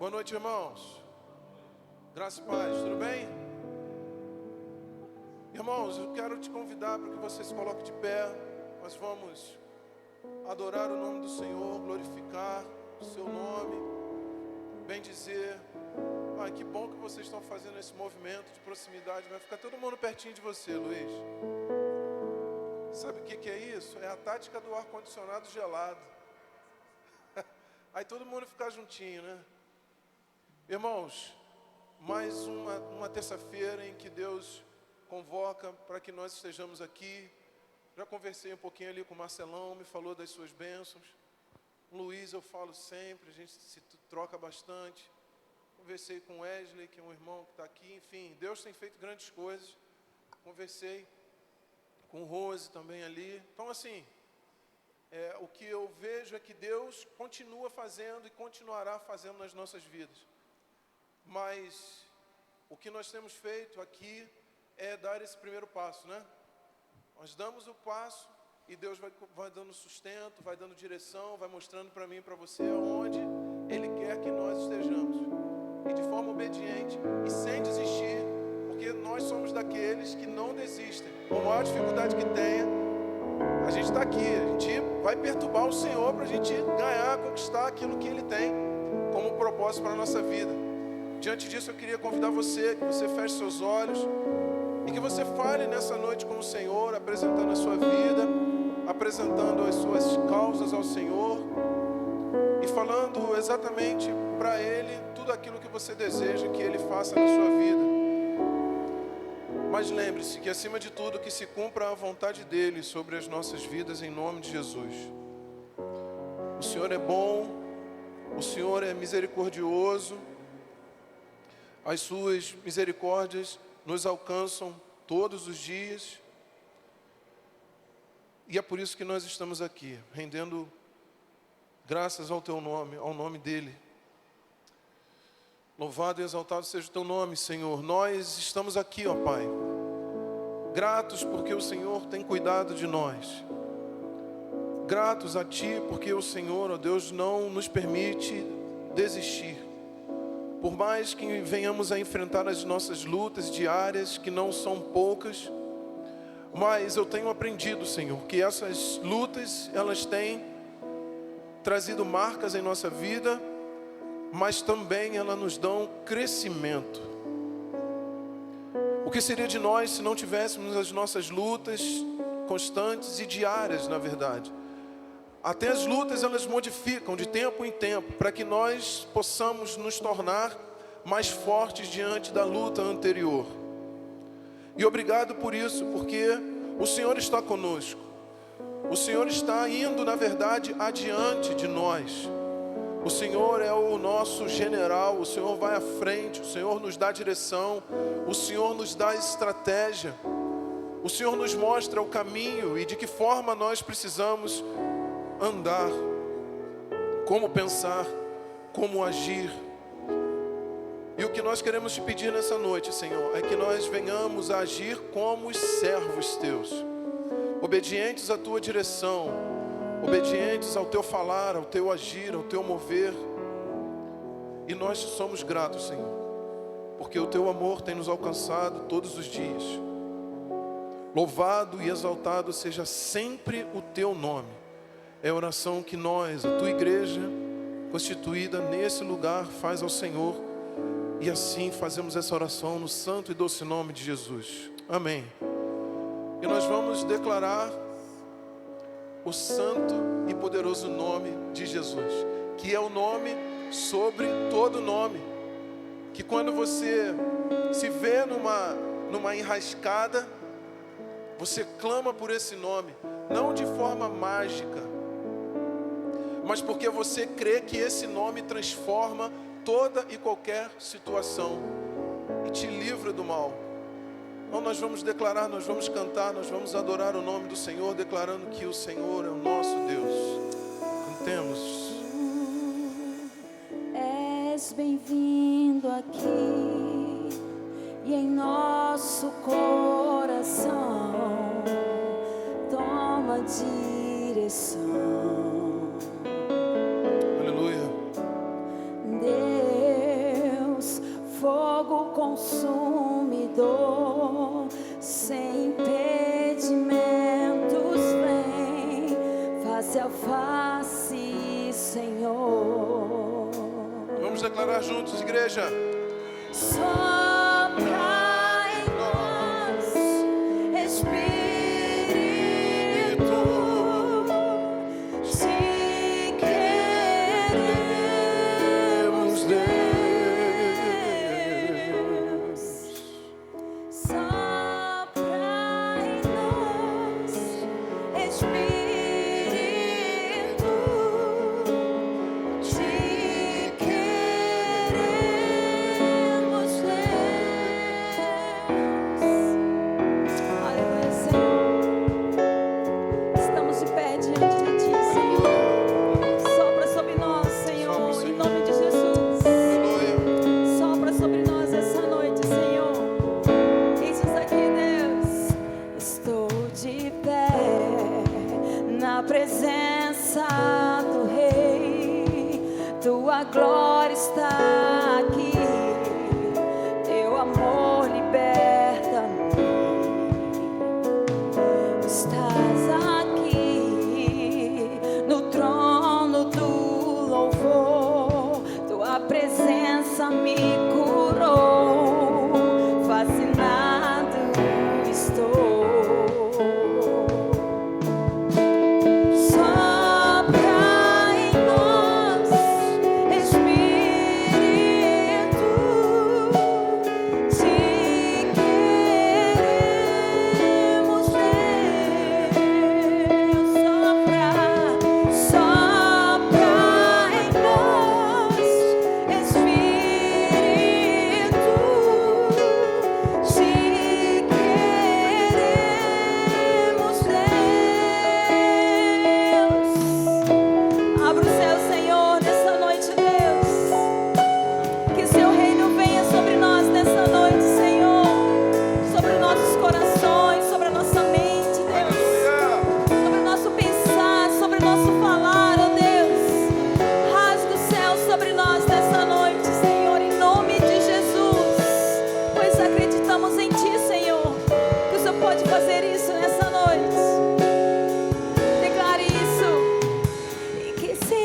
Boa noite, irmãos. Graça e paz, tudo bem? Irmãos, eu quero te convidar para que você se coloque de pé. Nós vamos adorar o nome do Senhor, glorificar o seu nome, bendizer. Ai, que bom que vocês estão fazendo esse movimento de proximidade. Vai ficar todo mundo pertinho de você, Luiz. Sabe o que é isso? É a tática do ar-condicionado gelado. Aí todo mundo fica juntinho, né? Irmãos, mais uma terça-feira em que Deus convoca para que nós estejamos aqui. Já conversei um pouquinho ali com o Marcelão, me falou das suas bênçãos. Com o Luiz eu falo sempre, a gente se troca bastante. Conversei com o Wesley, que é um irmão que está aqui. Enfim, Deus tem feito grandes coisas. Conversei com o Rose também ali. Então assim, o que eu vejo é que Deus continua fazendo e continuará fazendo nas nossas vidas. Mas o que nós temos feito aqui é dar esse primeiro passo, né? Nós damos o passo e Deus vai dando sustento, vai dando direção, vai mostrando para mim e para você aonde Ele quer que nós estejamos. E de forma obediente e sem desistir, porque nós somos daqueles que não desistem. Por maior dificuldade que tenha, a gente está aqui, a gente vai perturbar o Senhor para a gente ganhar, conquistar aquilo que Ele tem como propósito para a nossa vida. Diante disso eu queria convidar você, que você feche seus olhos e que você fale nessa noite com o Senhor, apresentando a sua vida, apresentando as suas causas ao Senhor e falando exatamente para Ele tudo aquilo que você deseja que Ele faça na sua vida. Mas lembre-se que acima de tudo que se cumpra a vontade dEle sobre as nossas vidas em nome de Jesus. O Senhor é bom, o Senhor é misericordioso. As suas misericórdias nos alcançam todos os dias. E é por isso que nós estamos aqui, rendendo graças ao Teu nome, ao nome dEle. Louvado e exaltado seja o Teu nome, Senhor. Nós estamos aqui, ó Pai, gratos porque o Senhor tem cuidado de nós. Gratos a Ti porque o Senhor, ó Deus, não nos permite desistir. Por mais que venhamos a enfrentar as nossas lutas diárias, que não são poucas, mas eu tenho aprendido, Senhor, que essas lutas, elas têm trazido marcas em nossa vida, mas também elas nos dão crescimento. O que seria de nós se não tivéssemos as nossas lutas constantes e diárias, na verdade? Até as lutas elas modificam de tempo em tempo para que nós possamos nos tornar mais fortes diante da luta anterior. E obrigado por isso, porque o Senhor está conosco. O Senhor está indo, na verdade, adiante de nós. O Senhor é o nosso general, o Senhor vai à frente, o Senhor nos dá direção, o Senhor nos dá estratégia. O Senhor nos mostra o caminho e de que forma nós precisamos andar, como pensar, como agir. E o que nós queremos te pedir nessa noite, Senhor, é que nós venhamos a agir como os servos teus, obedientes à tua direção, obedientes ao teu falar, ao teu agir, ao teu mover. E nós somos gratos, Senhor, porque o teu amor tem nos alcançado todos os dias. Louvado e exaltado seja sempre o teu nome. É a oração que nós, a tua igreja, constituída nesse lugar, faz ao Senhor. E assim fazemos essa oração no santo e doce nome de Jesus. Amém. E nós vamos declarar o santo e poderoso nome de Jesus, que é o nome sobre todo nome. Que quando você se vê numa enrascada, você clama por esse nome, não de forma mágica, mas porque você crê que esse nome transforma toda e qualquer situação e te livra do mal. Então nós vamos declarar, nós vamos cantar, nós vamos adorar o nome do Senhor, declarando que o Senhor é o nosso Deus. Cantemos. És bem-vindo aqui e em nosso coração toma direção. Aleluia. Deus consumidor, sem impedimentos, vem face a face, Senhor. Vamos declarar juntos, igreja. Sopra em nós, Espírito, te queremos, Deus. Sopra em nós, Espírito, te queremos, Deus. Aleluia, Senhor. Estamos de pé diante de Ti, Senhor. Sopra sobre nós, Senhor, em nome de Jesus. Aleluia. Sopra sobre nós essa noite, Senhor. Eis-nos aqui, Deus. Estou de pé na presença do Rei. Tua glória está aqui. Teu amor liberta-me. Estás aqui no trono do louvor. Tua presença me curou. Fascinado estou. Sopra em nós, Espírito, te queremos, Deus. Sopra em nós, Espírito, te queremos, Deus. Abra o céu, Senhor, nessa noite, Deus. Que seu reino venha sobre nós nessa noite, Senhor. Sobre nossos corações, sobre a nossa mente, Deus. Aleluia. Sobre o nosso pensar, sobre o nosso falar, ó Deus. Rasga o céu sobre nós nessa noite, Senhor, em nome de Jesus. Pois acreditamos em Ti, Senhor, que o Senhor pode fazer isso nessa noite. Declare isso. E que se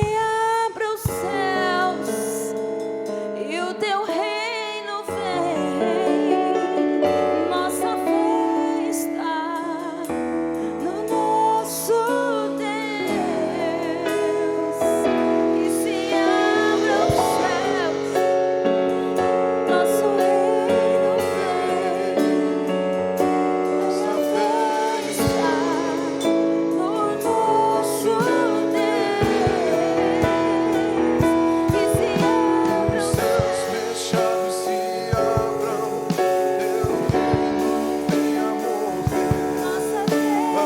abra os céus e o Teu reino vem. Nossa fé está no nosso Deus. Que se abra os céus, nosso reino vem. Nossa fé está no nosso Deus. Que se abra os Céus fechados se abram, teu reino venha mover. nossa fé A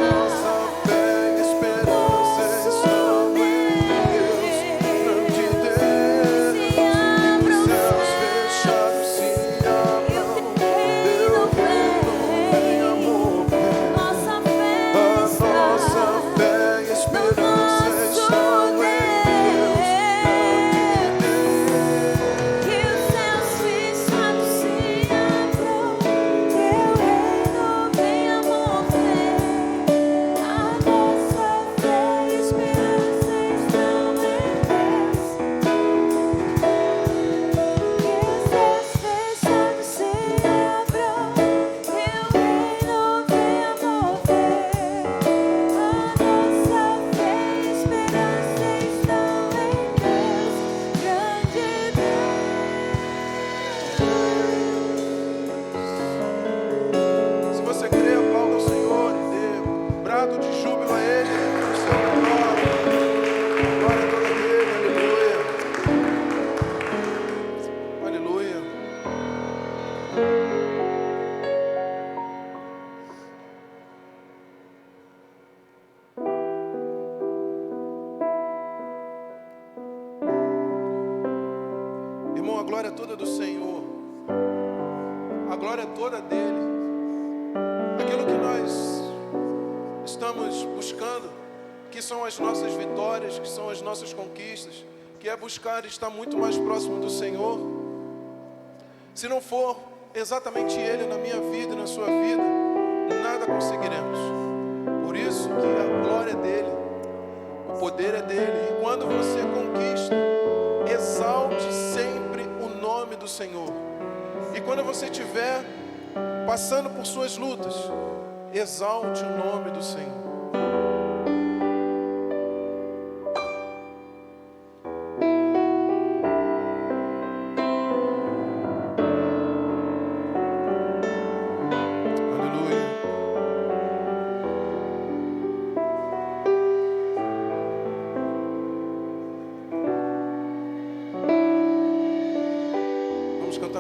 nossa fé e esperança estão em Deus, grande Deus. Céus fechados se abram, teu reino venha mover. nossa fé A nossa fé e esperança estão em Deus, grande Deus. que os céus fechados se abram, teu reino venha mover. A nossa fé e esperança estão em Deus. Que os céus fechados se abram, teu reino venha mover. A nossa fé e esperança estão em Deus, grande Deus. Se você crê, aplauda o Senhor e dê brado de júbilo a Ele, o seu glória. Glória toda dele, aleluia. Aleluia. Irmão, a glória toda do Senhor. A glória toda dele. Aquilo que nós estamos buscando, que são as nossas vitórias, que são as nossas conquistas, que é buscar estar muito mais próximo do Senhor. Se não for exatamente Ele na minha vida e na sua vida, nada conseguiremos. Por isso que a glória é dEle, o poder é dEle. E quando você conquista, exalte sempre o nome do Senhor. E quando você estiver passando por suas lutas, exalte o nome do Senhor.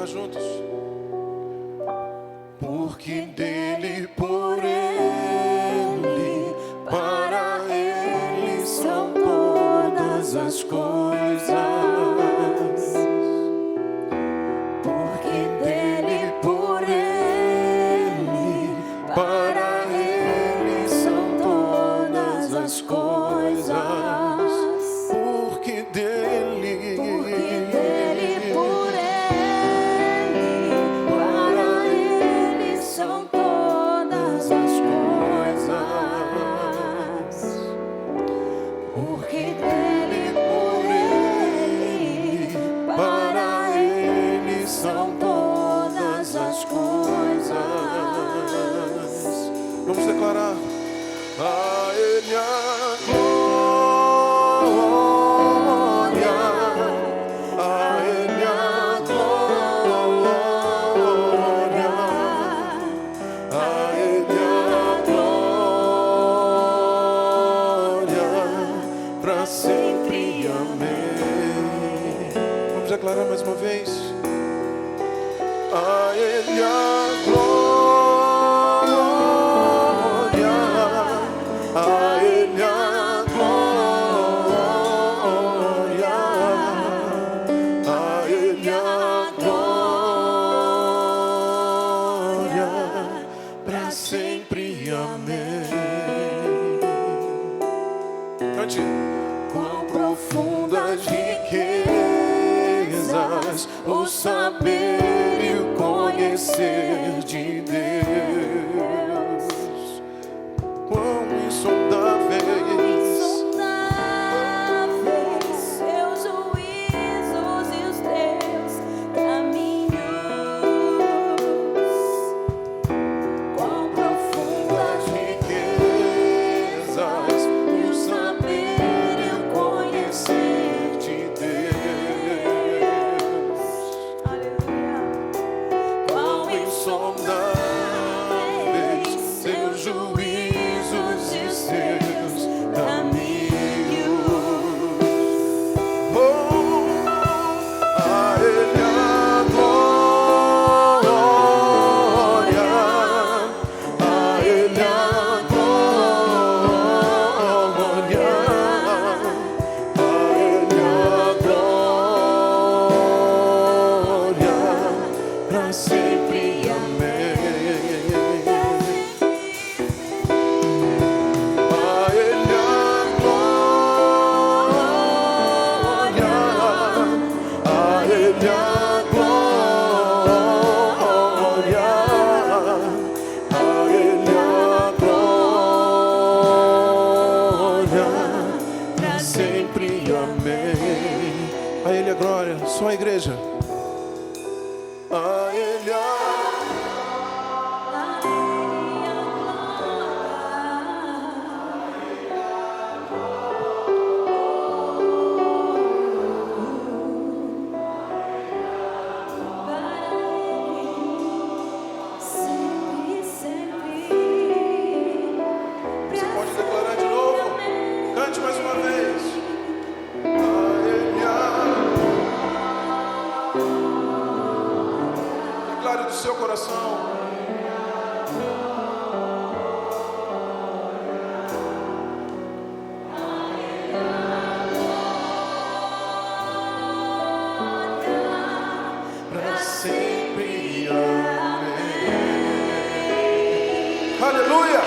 Juntos. Porque dele, por ele, para ele são todas as coisas. Porque dele, por ele, para ele são todas as coisas. Porque dele, por ele. Vamos declarar: a Ele a glória, a Ele a glória, a Ele a glória, para sempre. Amém. Vamos declarar mais uma vez: a Ele a glória. A Ele a glória, a Ele a glória, para sempre. Amém. Cante. Quão profundas riquezas, o saber e o conhecer de Deus. Quão insondáveis seus juízos e os teus caminhos. Quão profundas riquezas, o saber e o conhecer de Deus. Aleluia. Quão insondáveis seus juízos e seus caminhos. Oh, a Ele a glória, a Ele a glória, a Ele a glória, para sempre. Amém. A Ele a glória, só a igreja. A Ele a seu coração. Para sempre. Amém. Aleluia.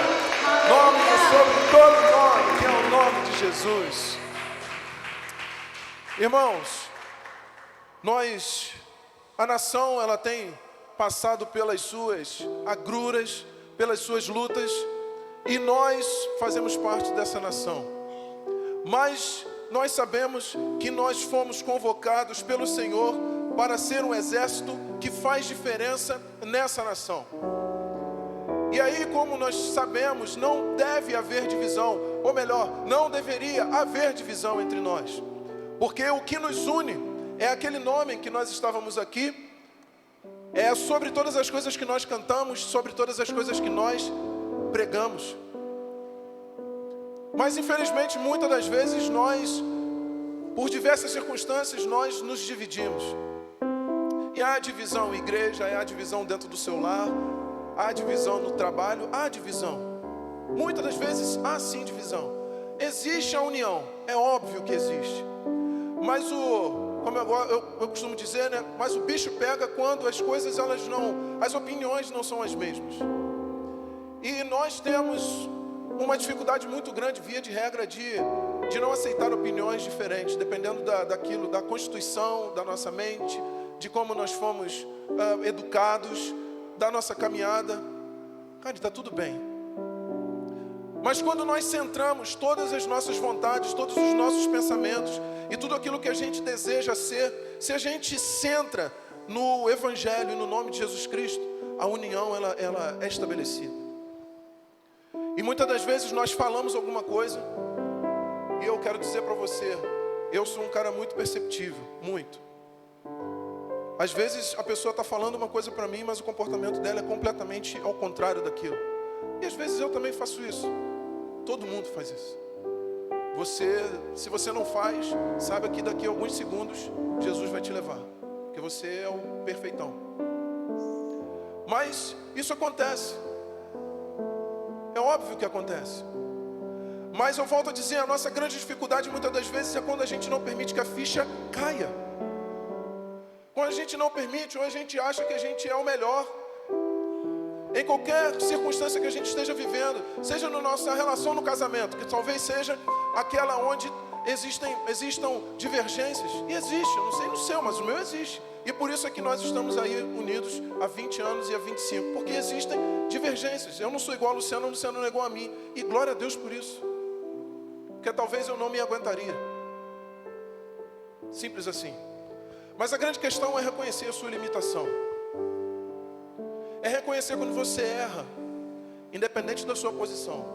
Nome que é sobre todo nome, que é o nome de Jesus. Irmãos, nós A nação, ela tem passado pelas suas agruras, pelas suas lutas, e nós fazemos parte dessa nação. Mas nós sabemos que nós fomos convocados pelo Senhor para ser um exército que faz diferença nessa nação. E aí, como nós sabemos, não deve haver divisão, ou melhor, não deveria haver divisão entre nós. Porque o que nos une é aquele nome em que nós estávamos aqui, é sobre todas as coisas que nós cantamos, sobre todas as coisas que nós pregamos. Mas infelizmente, muitas das vezes nós, por diversas circunstâncias, nós nos dividimos. E há divisão em igreja, há divisão dentro do seu lar, há divisão no trabalho, há divisão. Muitas das vezes há sim divisão. Existe a união, é óbvio que existe. Mas como eu costumo dizer, né? Mas o bicho pega quando as coisas, as opiniões não são as mesmas. E nós temos uma dificuldade muito grande, via de regra, de não aceitar opiniões diferentes, dependendo daquilo, da constituição da nossa mente, de como nós fomos educados, da nossa caminhada. Cara, está tudo bem. Mas quando nós centramos todas as nossas vontades, todos os nossos pensamentos e tudo aquilo que a gente deseja ser, se a gente centra no Evangelho e no nome de Jesus Cristo, a união ela é estabelecida. E muitas das vezes nós falamos alguma coisa, e eu quero dizer para você, eu sou um cara muito perceptível, muito. Às vezes a pessoa está falando uma coisa para mim, mas o comportamento dela é completamente ao contrário daquilo. E às vezes eu também faço isso. Todo mundo faz isso. Se você não faz, saiba que daqui a alguns segundos Jesus vai te levar, porque você é o perfeitão. Mas isso acontece. É óbvio que acontece. Mas eu volto a dizer, a nossa grande dificuldade muitas das vezes é quando a gente não permite que a ficha caia. Quando a gente não permite, ou a gente acha que a gente é o melhor. Em qualquer circunstância que a gente esteja vivendo, seja na nossa relação no casamento, que talvez seja aquela onde existam divergências. E existe, eu não sei no seu, mas o meu existe. E por isso é que nós estamos aí unidos há 20 anos e há 25. Porque existem divergências. Eu não sou igual a Luciano, o Luciano não é igual a mim. E glória a Deus por isso. Porque talvez eu não me aguentaria. Simples assim. Mas a grande questão é reconhecer a sua limitação. É reconhecer quando você erra, independente da sua posição.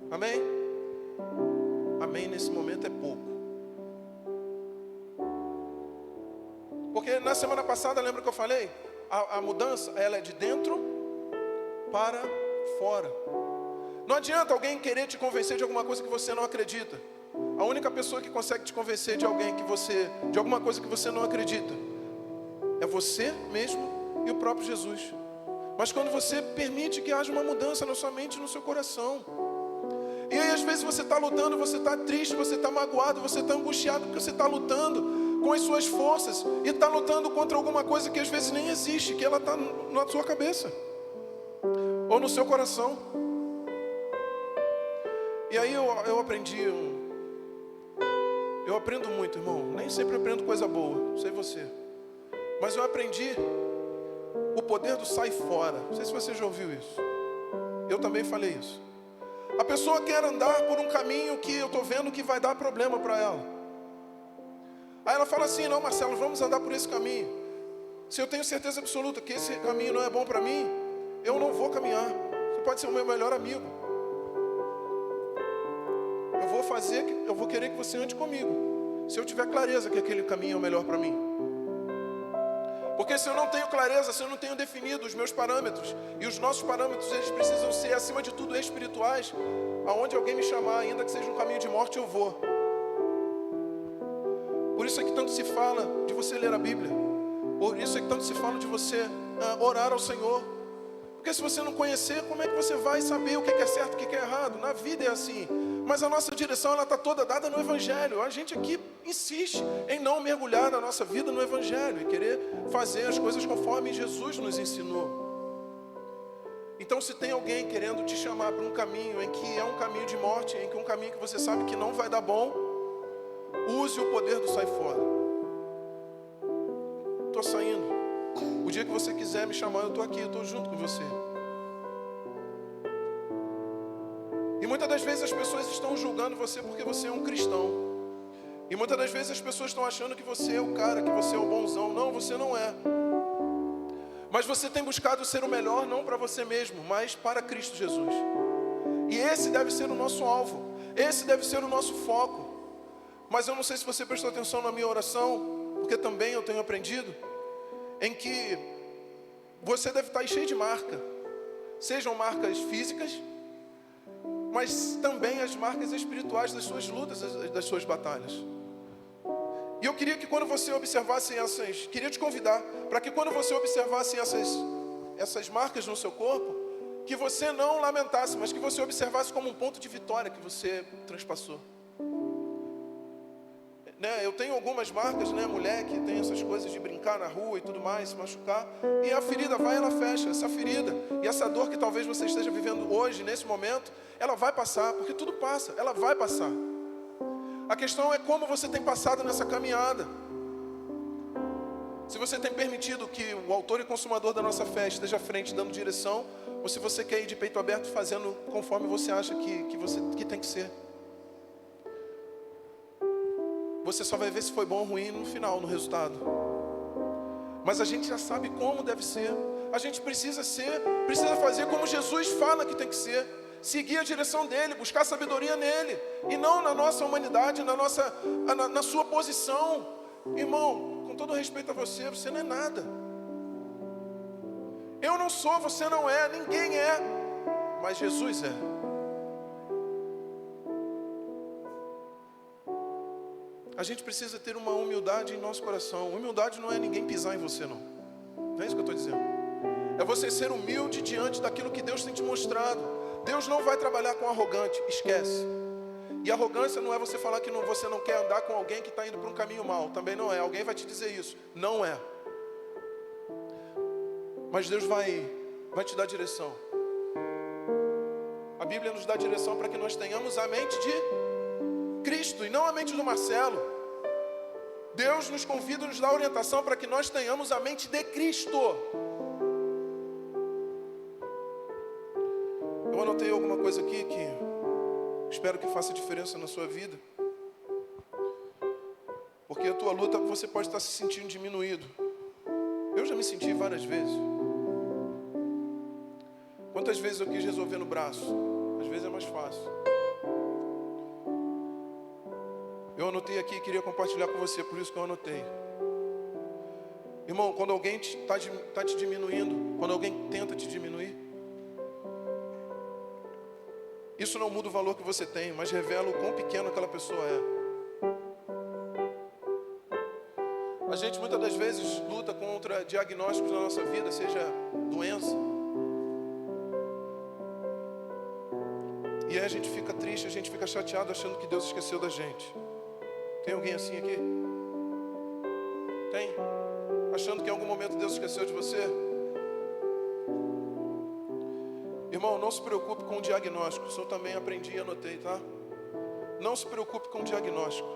Amém? Amém nesse momento é pouco. Porque na semana passada, lembra que eu falei? A mudança, ela é de dentro para fora. Não adianta alguém querer te convencer de alguma coisa que você não acredita. A única pessoa que consegue te convencer de alguma coisa que você não acredita é você mesmo e o próprio Jesus. Mas quando você permite que haja uma mudança na sua mente e no seu coração. E aí às vezes você está lutando, você está triste, você está magoado, você está angustiado, porque você está lutando com as suas forças e está lutando contra alguma coisa que às vezes nem existe, que ela está na sua cabeça ou no seu coração. E aí eu aprendo muito, irmão. Nem sempre aprendo coisa boa, não sei você, mas eu aprendi o poder do sai fora. Não sei se você já ouviu isso. Eu também falei isso. A pessoa quer andar por um caminho que eu estou vendo que vai dar problema para ela. Aí ela fala assim, não, Marcelo, vamos andar por esse caminho. Se eu tenho certeza absoluta que esse caminho não é bom para mim, eu não vou caminhar. Você pode ser o meu melhor amigo. Eu vou querer que você ande comigo, se eu tiver clareza que aquele caminho é o melhor para mim. Porque se eu não tenho clareza, se eu não tenho definido os meus parâmetros, e os nossos parâmetros, eles precisam ser, acima de tudo, espirituais, aonde alguém me chamar, ainda que seja um caminho de morte, eu vou. Por isso é que tanto se fala de você ler a Bíblia. Por isso é que tanto se fala de você orar ao Senhor. Porque se você não conhecer, como é que você vai saber o que é certo e o que é errado? Na vida é assim. Mas a nossa direção, ela está toda dada no Evangelho. A gente aqui insiste em não mergulhar na nossa vida no Evangelho e querer fazer as coisas conforme Jesus nos ensinou. Então, se tem alguém querendo te chamar para um caminho em que é um caminho de morte, em que é um caminho que você sabe que não vai dar bom, use o poder do sai fora. estou saindo. O dia que você quiser me chamar, eu estou aqui, eu estou junto com você. E muitas das vezes as pessoas estão julgando você porque você é um cristão. E muitas das vezes as pessoas estão achando que você é o cara, que você é o bonzão. Não, você não é. Mas você tem buscado ser o melhor, não para você mesmo, mas para Cristo Jesus. E esse deve ser o nosso alvo. Esse deve ser o nosso foco. Mas eu não sei se você prestou atenção na minha oração, porque também eu tenho aprendido, em que você deve estar cheio de marca. Sejam marcas físicas, mas também as marcas espirituais das suas lutas, das suas batalhas. E eu queria que quando você observasse queria te convidar, para que quando você observasse essas marcas no seu corpo, que você não lamentasse, mas que você observasse como um ponto de vitória que você transpassou. Eu tenho algumas marcas, mulher que tem essas coisas de brincar na rua e tudo mais, se machucar, e a ferida vai, ela fecha, essa ferida, e essa dor que talvez você esteja vivendo hoje, nesse momento, ela vai passar, porque tudo passa, ela vai passar. A questão é como você tem passado nessa caminhada. Se você tem permitido que o autor e consumador da nossa fé esteja à frente, dando direção, ou se você quer ir de peito aberto, fazendo conforme você acha que tem que ser. Você só vai ver se foi bom ou ruim no final, no resultado. Mas a gente já sabe como deve ser. A gente precisa fazer como Jesus fala que tem que ser. Seguir a direção dele, buscar sabedoria nele. E não na nossa humanidade, na sua posição. Irmão, com todo respeito a você, você não é nada. Eu não sou, você não é, ninguém é. Mas Jesus é. A gente precisa ter uma humildade em nosso coração. Humildade não é ninguém pisar em você, não. Não é isso que eu estou dizendo. É você ser humilde diante daquilo que Deus tem te mostrado. Deus não vai trabalhar com arrogante, esquece. E arrogância não é você falar que você não quer andar com alguém que está indo para um caminho mau. Também não é. Alguém vai te dizer isso. Não é. Mas Deus vai te dar direção. A Bíblia nos dá direção para que nós tenhamos a mente de Cristo e não a mente do Marcelo. Deus nos convida e nos dá orientação para que nós tenhamos a mente de Cristo. Eu anotei alguma coisa aqui que espero que faça diferença na sua vida. Porque a tua luta, você pode estar se sentindo diminuído. Eu já me senti várias vezes. Quantas vezes eu quis resolver no braço? Às vezes é mais fácil. Eu anotei aqui e queria compartilhar com você, por isso que eu anotei. Irmão, quando alguém está te diminuindo, quando alguém tenta te diminuir, isso não muda o valor que você tem, mas revela o quão pequeno aquela pessoa é. A gente muitas das vezes luta contra diagnósticos na nossa vida, seja doença. E aí a gente fica triste, a gente fica chateado achando que Deus esqueceu da gente. Tem alguém assim aqui? Tem? Achando que em algum momento Deus esqueceu de você? Irmão, não se preocupe com o diagnóstico. Isso eu também aprendi e anotei, tá? Não se preocupe com o diagnóstico.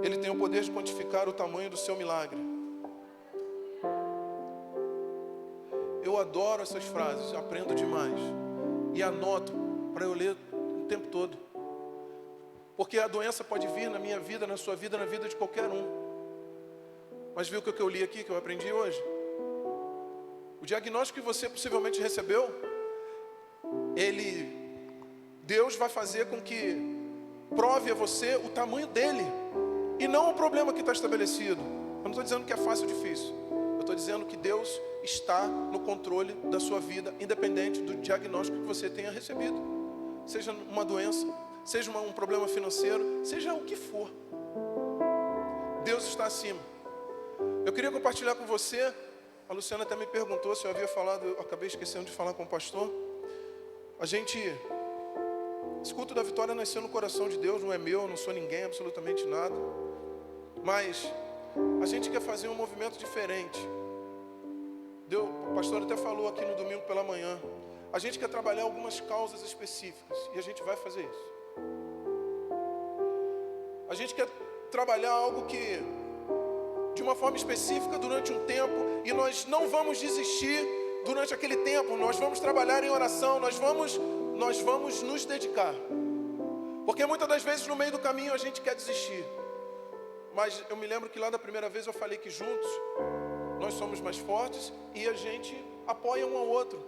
Ele tem o poder de quantificar o tamanho do seu milagre. Eu adoro essas frases, aprendo demais. E anoto para eu ler o tempo todo. Porque a doença pode vir na minha vida, na sua vida, na vida de qualquer um. Mas viu o que eu li aqui, que eu aprendi hoje? O diagnóstico que você possivelmente recebeu, Deus vai fazer com que prove a você o tamanho dele. E não o problema que está estabelecido. Eu não estou dizendo que é fácil ou difícil. Eu estou dizendo que Deus está no controle da sua vida, independente do diagnóstico que você tenha recebido. Seja uma doença, seja um problema financeiro, seja o que for. Deus está acima. Eu queria compartilhar com você. A Luciana até me perguntou se eu havia falado, eu acabei esquecendo de falar com o pastor. Esse culto da vitória nasceu no coração de Deus, não é meu, não sou ninguém, absolutamente nada. Mas a gente quer fazer um movimento diferente. O pastor até falou aqui no domingo pela manhã. A gente quer trabalhar algumas causas específicas e a gente vai fazer isso. A gente quer trabalhar algo que, de uma forma específica durante um tempo, e nós não vamos desistir durante aquele tempo. Nós vamos trabalhar em oração, nós vamos nos dedicar. Porque muitas das vezes no meio do caminho a gente quer desistir. Mas eu me lembro que lá da primeira vez eu falei que juntos nós somos mais fortes e a gente apoia um ao outro.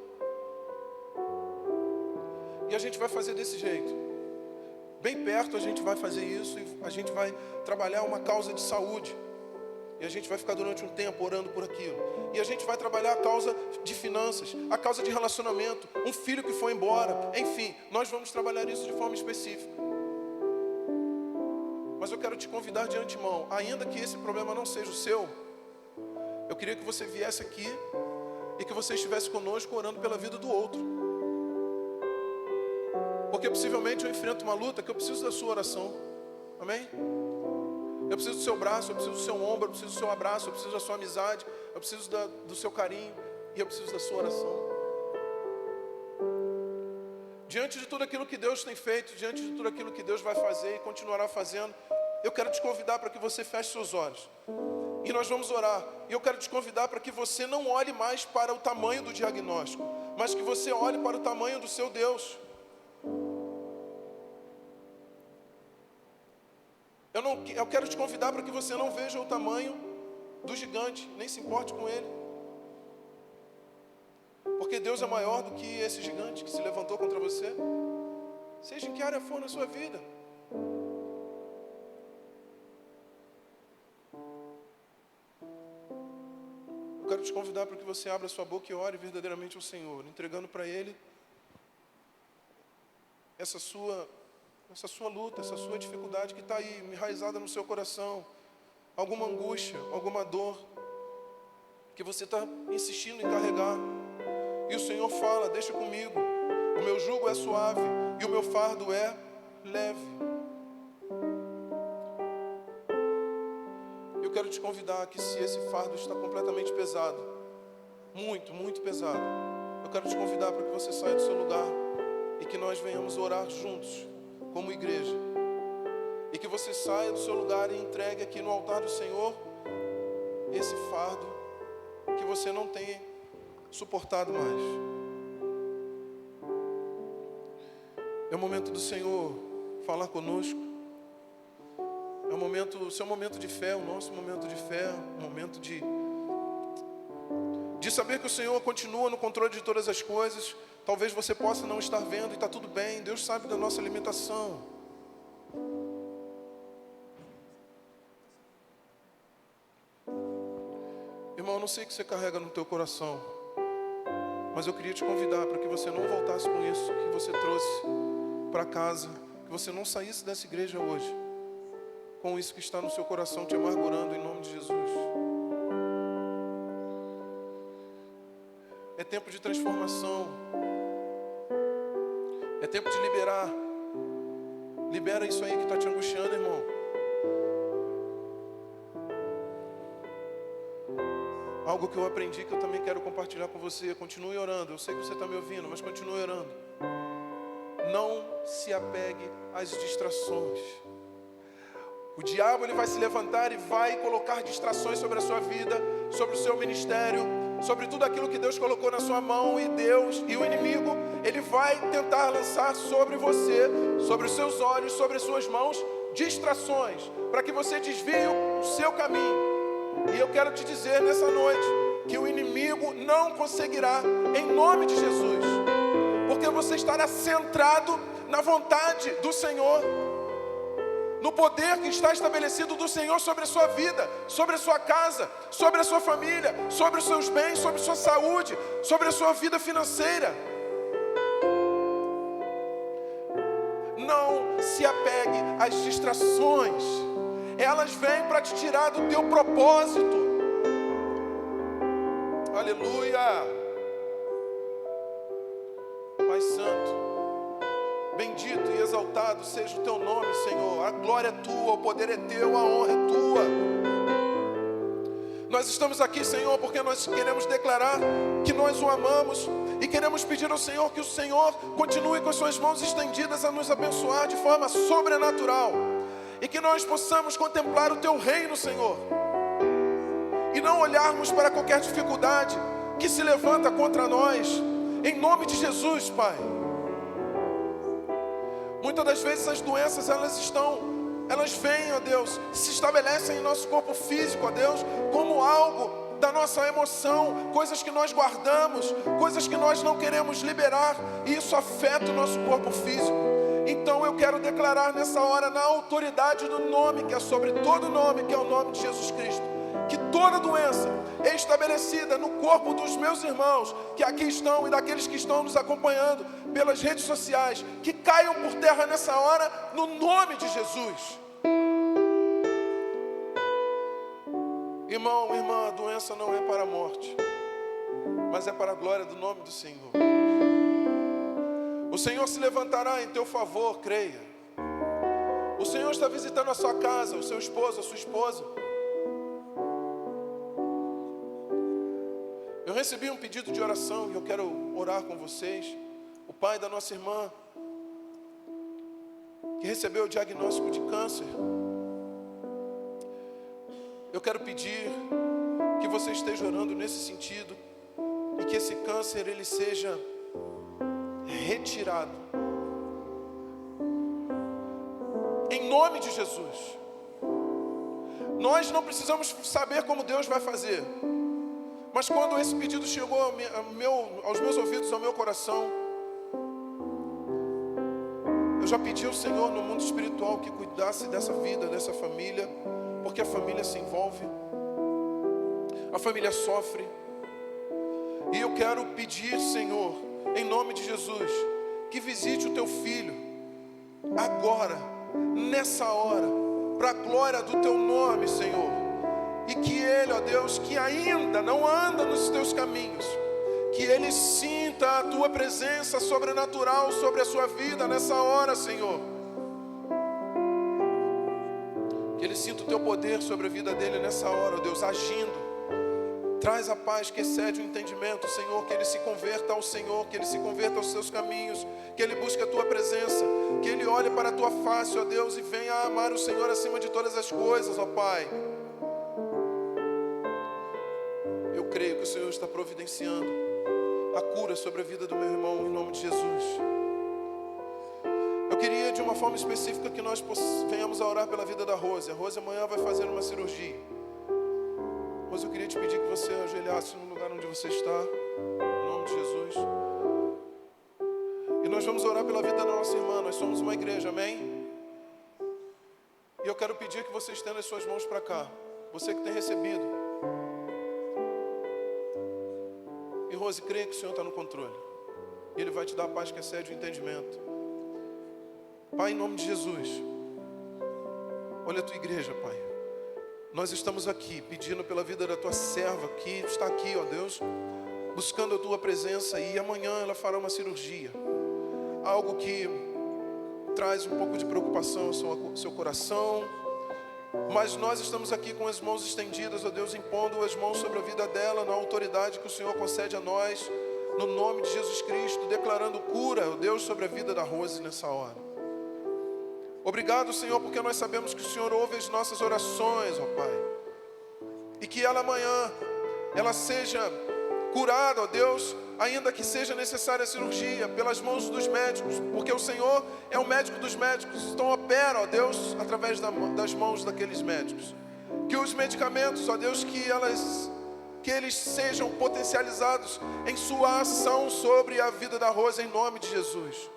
E a gente vai fazer desse jeito. Bem perto a gente vai fazer isso e a gente vai trabalhar uma causa de saúde. E a gente vai ficar durante um tempo orando por aquilo. E a gente vai trabalhar a causa de finanças, a causa de relacionamento, um filho que foi embora. Enfim, nós vamos trabalhar isso de forma específica. Mas eu quero te convidar de antemão, ainda que esse problema não seja o seu, eu queria que você viesse aqui e que você estivesse conosco orando pela vida do outro. Porque possivelmente eu enfrento uma luta que eu preciso da sua oração. Amém? Eu preciso do seu braço, eu preciso do seu ombro, eu preciso do seu abraço, eu preciso da sua amizade, eu preciso do seu carinho e eu preciso da sua oração. Diante de tudo aquilo que Deus tem feito, diante de tudo aquilo que Deus vai fazer e continuará fazendo, eu quero te convidar para que você feche seus olhos. E nós vamos orar. E eu quero te convidar para que você não olhe mais para o tamanho do diagnóstico, mas que você olhe para o tamanho do seu Deus. Eu quero te convidar para que você não veja o tamanho do gigante, nem se importe com ele. Porque Deus é maior do que esse gigante que se levantou contra você. Seja em que área for na sua vida. Eu quero te convidar para que você abra sua boca e ore verdadeiramente ao Senhor, entregando para Ele essa sua luta, essa sua dificuldade que está aí, enraizada no seu coração. Alguma angústia, alguma dor que você está insistindo em carregar. E o Senhor fala: deixa comigo, o meu jugo é suave e o meu fardo é leve. Eu quero te convidar que, se esse fardo está completamente pesado, muito, muito pesado, eu quero te convidar para que você saia do seu lugar e que nós venhamos orar juntos como igreja. E que você saia do seu lugar e entregue aqui no altar do Senhor esse fardo que você não tem suportado mais. É o momento do Senhor falar conosco. É o seu momento de fé, o nosso momento de fé, um momento de saber que o Senhor continua no controle de todas as coisas. Talvez você possa não estar vendo e está tudo bem. Deus sabe da nossa limitação. Irmão, eu não sei o que você carrega no teu coração, mas eu queria te convidar para que você não voltasse com isso que você trouxe para casa, que você não saísse dessa igreja hoje com isso que está no seu coração te amargurando, em nome de Jesus. É tempo de transformação. É tempo de liberar. Libera isso aí que está te angustiando, irmão. Algo que eu aprendi, que eu também quero compartilhar com você. Continue orando. Eu sei que você está me ouvindo, mas continue orando. Não se apegue às distrações. O diabo, ele vai se levantar e vai colocar distrações sobre a sua vida, sobre o seu ministério, sobre tudo aquilo que Deus colocou na sua mão. E Deus e o inimigo, ele vai tentar lançar sobre você, sobre os seus olhos, sobre as suas mãos, distrações, para que você desvie o seu caminho. E eu quero te dizer nessa noite que o inimigo não conseguirá, em nome de Jesus, porque você estará centrado na vontade do Senhor, no poder que está estabelecido do Senhor sobre a sua vida, sobre a sua casa, sobre a sua família, sobre os seus bens, sobre a sua saúde, sobre a sua vida financeira. Não se apegue às distrações. Elas vêm para te tirar do teu propósito. Aleluia. Pai Santo, bendito e exaltado seja o teu nome, Senhor. A glória é tua, o poder é teu, a honra é tua. Nós estamos aqui, Senhor, porque nós queremos declarar que nós o amamos e queremos pedir ao Senhor que o Senhor continue com as suas mãos estendidas a nos abençoar de forma sobrenatural. E que nós possamos contemplar o teu reino, Senhor. e não olharmos para qualquer dificuldade que se levanta contra nós, em nome de Jesus, Pai. Muitas das vezes as doenças, elas vêm, ó Deus, se estabelecem em nosso corpo físico, ó Deus, como algo da nossa emoção, coisas que nós guardamos, coisas que nós não queremos liberar, e isso afeta o nosso corpo físico. Então eu quero declarar nessa hora, na autoridade do nome que é sobre todo nome, que é o nome de Jesus Cristo, que toda doença é estabelecida no corpo dos meus irmãos, que aqui estão, e daqueles que estão nos acompanhando pelas redes sociais, que caiam por terra nessa hora, no nome de Jesus. Irmão, irmã, a doença não é para a morte, mas é para a glória do nome do Senhor. O Senhor se levantará em teu favor, creia. O Senhor está visitando a sua casa, o seu esposo, a sua esposa. Eu recebi um pedido de oração e eu quero orar com vocês. O pai da nossa irmã, que recebeu o diagnóstico de câncer. Eu quero pedir que você esteja orando nesse sentido e que esse câncer ele seja retirado. Em nome de Jesus. Nós não precisamos saber como Deus vai fazer. Mas quando esse pedido chegou aos meus ouvidos, ao meu coração, eu já pedi ao Senhor no mundo espiritual que cuidasse dessa vida, dessa família, porque a família se envolve, a família sofre. E eu quero pedir, Senhor, em nome de Jesus, que visite o teu filho agora, nessa hora, para a glória do teu nome, Senhor. E que ele, ó Deus, que ainda não anda nos teus caminhos, que ele sinta a tua presença sobrenatural sobre a sua vida nessa hora, Senhor. Que ele sinta o teu poder sobre a vida dele nessa hora, ó Deus, agindo. Traz a paz que excede o entendimento, Senhor, que ele se converta ao Senhor, que ele se converta aos seus caminhos, que ele busque a tua presença, que ele olhe para a tua face, ó Deus, e venha a amar o Senhor acima de todas as coisas, ó Pai. Eu creio que o Senhor está providenciando a cura sobre a vida do meu irmão, em nome de Jesus. Eu queria, de uma forma específica, que nós venhamos a orar pela vida da Rose. A Rose amanhã vai fazer uma cirurgia. Mas eu queria te pedir que você ajoelhasse no lugar onde você está, em nome de Jesus. E nós vamos orar pela vida da nossa irmã. Nós somos uma igreja, amém? E eu quero pedir que você estenda as suas mãos para cá. Você que tem recebido. E Rose, creia que o Senhor está no controle. E Ele vai te dar a paz que excede o entendimento. Pai, em nome de Jesus, olha a tua igreja, Pai. Nós estamos aqui pedindo pela vida da tua serva que está aqui, ó Deus, buscando a tua presença, e amanhã ela fará uma cirurgia. Algo que traz um pouco de preocupação ao seu coração, mas nós estamos aqui com as mãos estendidas, ó Deus, impondo as mãos sobre a vida dela, na autoridade que o Senhor concede a nós, no nome de Jesus Cristo, declarando cura, ó Deus, sobre a vida da Rose nessa hora. Obrigado, Senhor, porque nós sabemos que o Senhor ouve as nossas orações, ó Pai. E que ela amanhã, ela seja curada, ó Deus, ainda que seja necessária a cirurgia, pelas mãos dos médicos, porque o Senhor é o médico dos médicos. Então opera, ó Deus, através das mãos daqueles médicos. Que os medicamentos, ó Deus, que eles sejam potencializados em sua ação sobre a vida da Rosa, em nome de Jesus.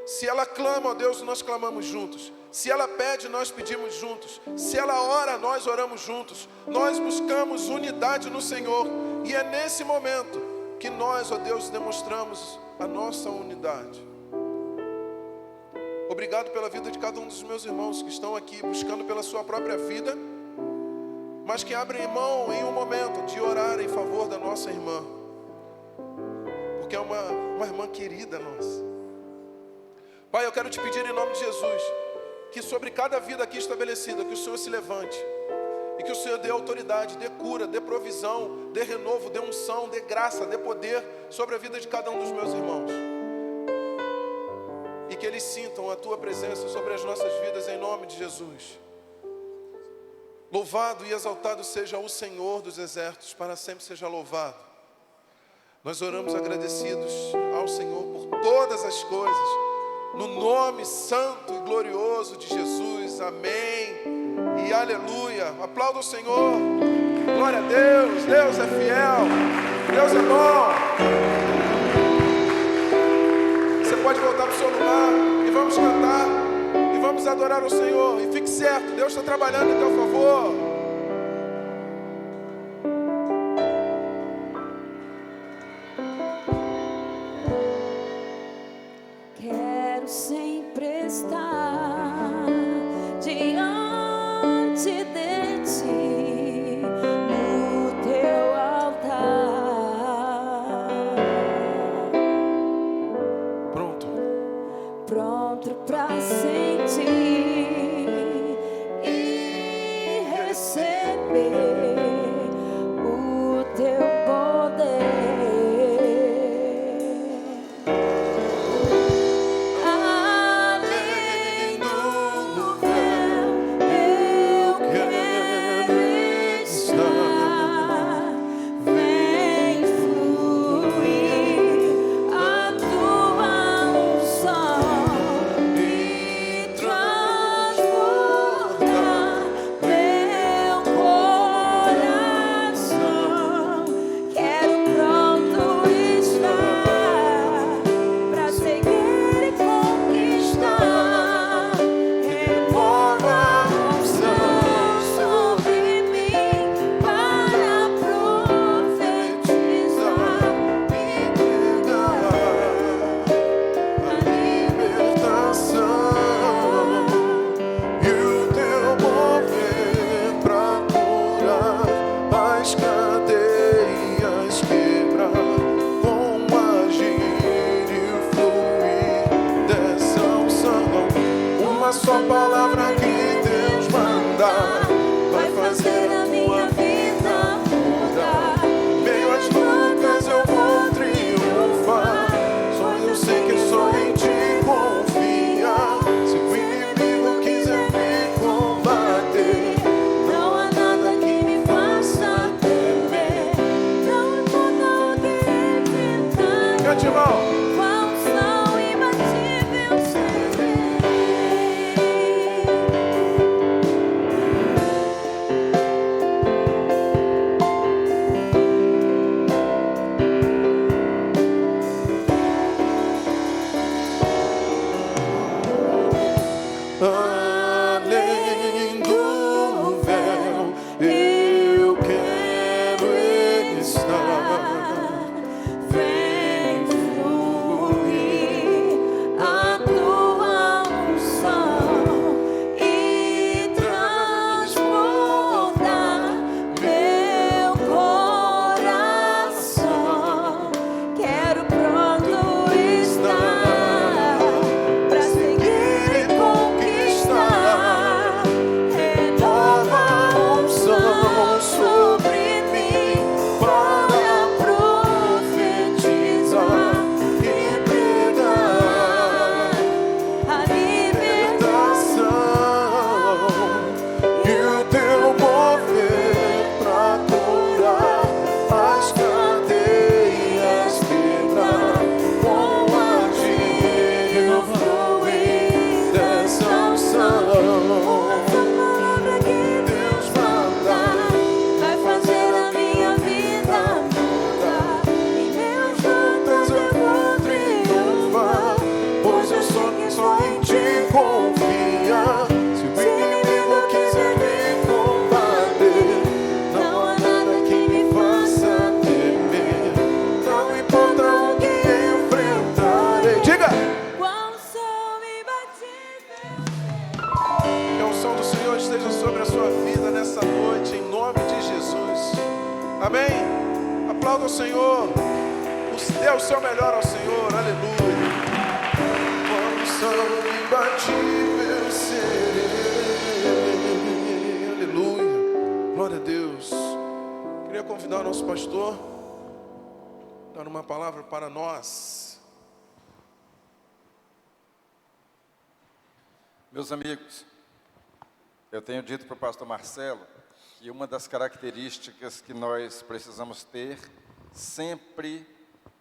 Se ela clama, ó Deus, nós clamamos juntos. Se ela pede, nós pedimos juntos. Se ela ora, nós oramos juntos. Nós buscamos unidade no Senhor. E é nesse momento que nós, ó Deus, demonstramos a nossa unidade. Obrigado pela vida de cada um dos meus irmãos que estão aqui buscando pela sua própria vida, mas que abrem mão em um momento de orar em favor da nossa irmã, porque é uma irmã querida nossa. Pai, eu quero te pedir em nome de Jesus, que sobre cada vida aqui estabelecida, que o Senhor se levante, e que o Senhor dê autoridade, dê cura, dê provisão, dê renovo, dê unção, dê graça, dê poder sobre a vida de cada um dos meus irmãos. E que eles sintam a tua presença sobre as nossas vidas, em nome de Jesus. Louvado e exaltado seja o Senhor dos exércitos, para sempre seja louvado. Nós oramos agradecidos ao Senhor por todas as coisas, no nome santo e glorioso de Jesus. Amém e aleluia. Aplauda o Senhor. Glória a Deus. Deus é fiel. Deus é bom. Você pode voltar para o seu lugar e vamos cantar e vamos adorar o Senhor. E fique certo, Deus está trabalhando em teu favor. Quero sempre estar diante de ti, no teu altar, pronto para sentir e receber o teu poder. Só palavra que Deus mandar vai fazer a minha vida mudar. Meio às lutas eu vou triunfar. Só eu sei que só em ti confiar. Se o inimigo quiser me combater, não há nada que me faça temer. Não importa o que enfrentar. Cante, irmão. Além do véu, eu quero estar. Vem fluir a tua unção e transbordar meu coração. Quero pronto estar para seguir e conquistar. Renova a unção sobre mim para profetizar e pregar a libertação e o teu mover para curar as cadeias, quebrar com agir e fluir dessa unção. Essa palavra que Deus mandar vai fazer a minha vida mudar. Em meus lutas eu vou triunfar, pois eu só em ti confiar. Se o inimigo quiser me combater, não há nada que me faça temer. Não importa o que enfrentarei. Diga! Qual sol me batiza. Que a unção do Senhor esteja sobre a sua vida nessa noite, em nome de Jesus. Amém? Aplauda o Senhor. Dê o seu melhor ao Senhor. Aleluia. Com a unção imbatível serei. Aleluia. Glória a Deus. Queria convidar o nosso pastor a dar uma palavra para nós. Meus amigos, eu tenho dito para o pastor Marcelo que uma das características que nós precisamos ter sempre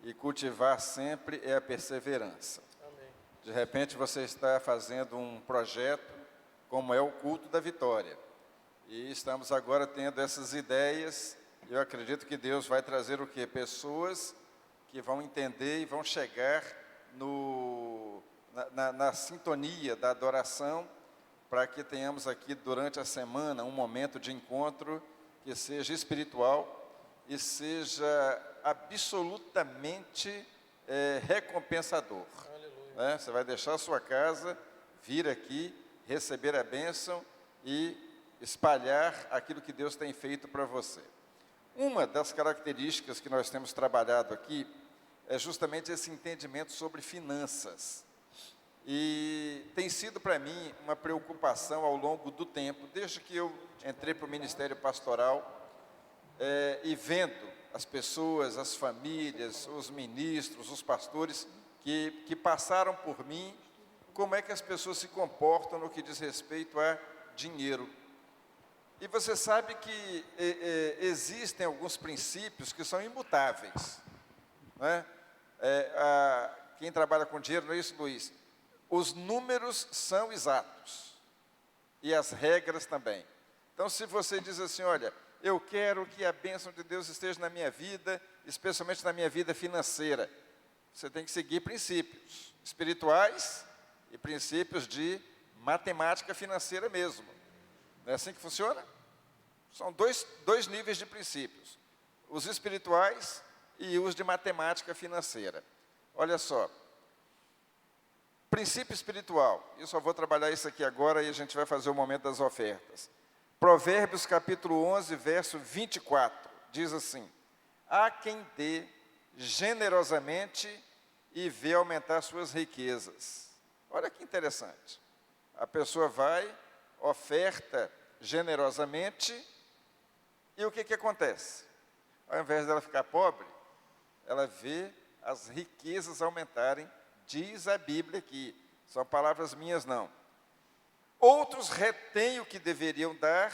e cultivar sempre é a perseverança. Amém. De repente você está fazendo um projeto como é o culto da vitória. E estamos agora tendo essas ideias. Eu acredito que Deus vai trazer o quê? Pessoas que vão entender e vão chegar na sintonia da adoração, para que tenhamos aqui durante a semana um momento de encontro que seja espiritual e seja absolutamente recompensador. Né? Você vai deixar a sua casa, vir aqui, receber a bênção e espalhar aquilo que Deus tem feito para você. Uma das características que nós temos trabalhado aqui é justamente esse entendimento sobre finanças. E tem sido para mim uma preocupação ao longo do tempo, desde que eu entrei para o Ministério Pastoral, e vendo as pessoas, as famílias, os ministros, os pastores que passaram por mim, como é que as pessoas se comportam no que diz respeito a dinheiro. E você sabe que existem alguns princípios que são imutáveis. Né? Quem trabalha com dinheiro, não é isso, Luiz? Os números são exatos. E as regras também. Então, se você diz assim, olha, eu quero que a bênção de Deus esteja na minha vida, especialmente na minha vida financeira, você tem que seguir princípios espirituais e princípios de matemática financeira mesmo. Não é assim que funciona? São dois níveis de princípios. Os espirituais e os de matemática financeira. Olha só. Princípio espiritual. Eu só vou trabalhar isso aqui agora e a gente vai fazer o momento das ofertas. Provérbios capítulo 11, verso 24. Diz assim: há quem dê generosamente e vê aumentar suas riquezas. Olha que interessante. A pessoa vai, oferta generosamente, e o que acontece? Ao invés dela ficar pobre, ela vê as riquezas aumentarem, diz a Bíblia aqui, são palavras minhas não. Outros retêm o que deveriam dar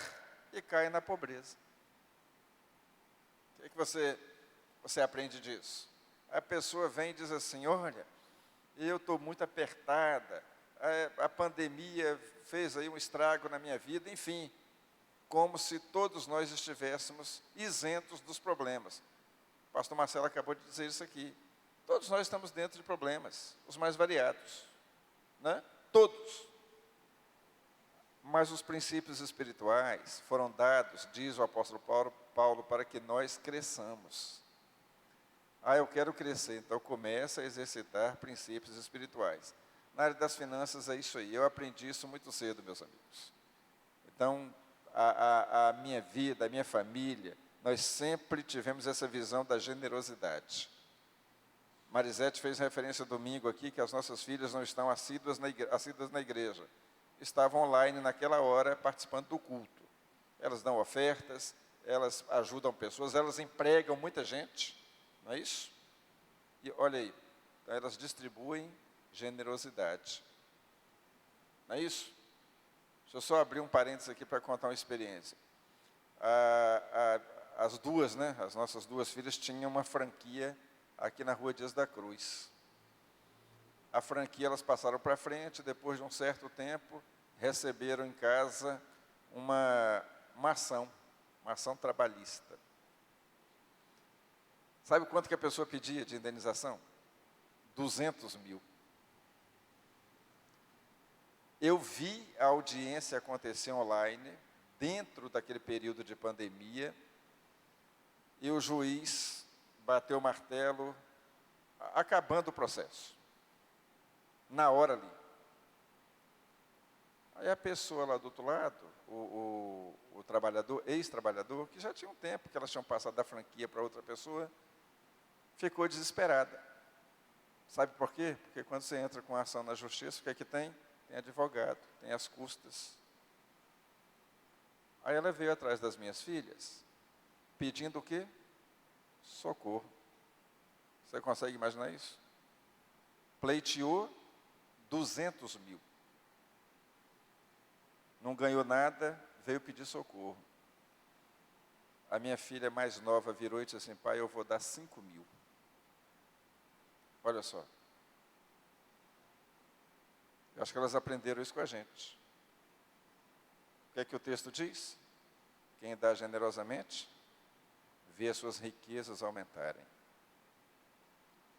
e caem na pobreza. O que você aprende disso? A pessoa vem e diz assim, olha, eu estou muito apertada, a pandemia fez aí um estrago na minha vida, enfim, como se todos nós estivéssemos isentos dos problemas. O pastor Marcelo acabou de dizer isso aqui. Todos nós estamos dentro de problemas, os mais variados, né? Todos. Mas os princípios espirituais foram dados, diz o apóstolo Paulo, para que nós cresçamos. Eu quero crescer, então começa a exercitar princípios espirituais. Na área das finanças é isso aí, eu aprendi isso muito cedo, meus amigos. Então, a minha vida, a minha família, nós sempre tivemos essa visão da generosidade. Marisete fez referência domingo aqui, que as nossas filhas não estão assíduas na igreja. Estavam online naquela hora, participando do culto. Elas dão ofertas, elas ajudam pessoas, elas empregam muita gente, não é isso? E olha aí, então elas distribuem generosidade. Não é isso? Deixa eu só abrir um parênteses aqui para contar uma experiência. As duas, né, as nossas duas filhas tinham uma franquia aqui na Rua Dias da Cruz. A franquia elas passaram para frente, depois de um certo tempo, receberam em casa uma ação trabalhista. Sabe quanto que a pessoa pedia de indenização? 200 mil. Eu vi a audiência acontecer online, dentro daquele período de pandemia, e o juiz bateu o martelo, acabando o processo. Na hora ali. Aí a pessoa lá do outro lado, o trabalhador, ex-trabalhador, que já tinha um tempo que elas tinham passado da franquia para outra pessoa, ficou desesperada. Sabe por quê? Porque quando você entra com a ação na justiça, o que é que tem? Tem advogado, tem as custas. Aí ela veio atrás das minhas filhas, pedindo o quê? Socorro. Você consegue imaginar isso? Pleiteou 200 mil. Não ganhou nada, veio pedir socorro. A minha filha mais nova virou e disse assim: pai, eu vou dar 5.000. Olha só. Eu acho que elas aprenderam isso com a gente. O que é que o texto diz? Quem dá generosamente, vê as suas riquezas aumentarem.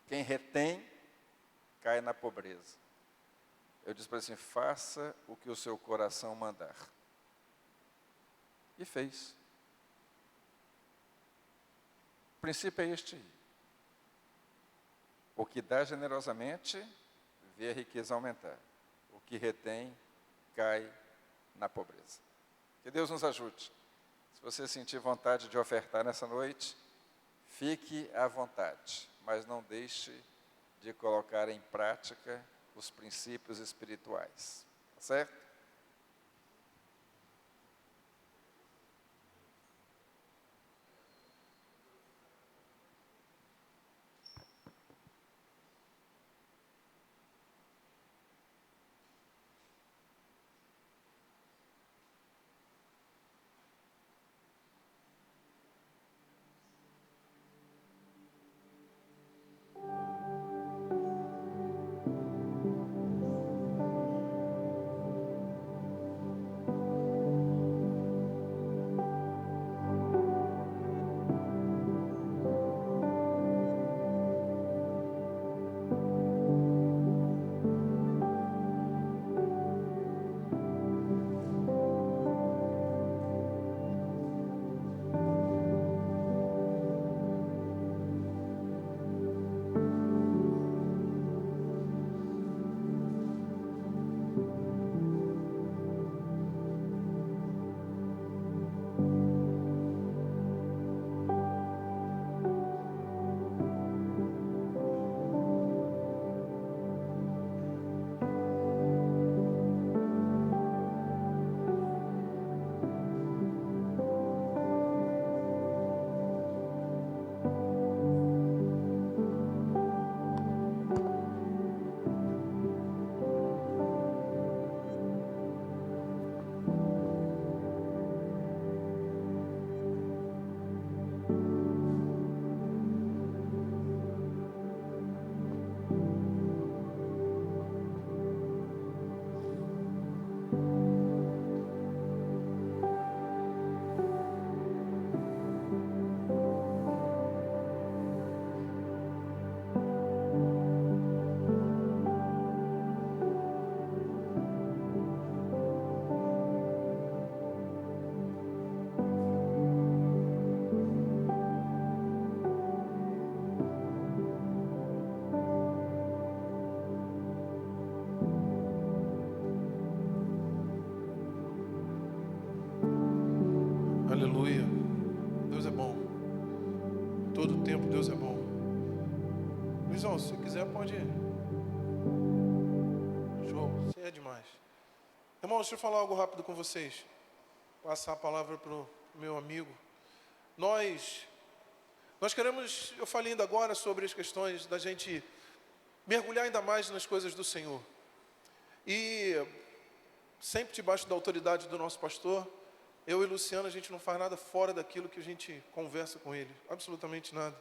Quem retém, cai na pobreza. Eu disse para ele assim: faça o que o seu coração mandar. E fez. O princípio é este aí. O que dá generosamente, vê a riqueza aumentar. O que retém, cai na pobreza. Que Deus nos ajude. Se você sentir vontade de ofertar nessa noite, fique à vontade, mas não deixe de colocar em prática os princípios espirituais. Tá certo? Aleluia. Deus é bom. Todo tempo Deus é bom. Luizão, se quiser pode ir. Show, você é demais. Irmão, deixa eu falar algo rápido com vocês. Passar a palavra para o meu amigo. Nós queremos, eu falei ainda agora sobre as questões da gente mergulhar ainda mais nas coisas do Senhor. E sempre debaixo da autoridade do nosso pastor, eu e Luciano, a gente não faz nada fora daquilo que a gente conversa com ele. Absolutamente nada.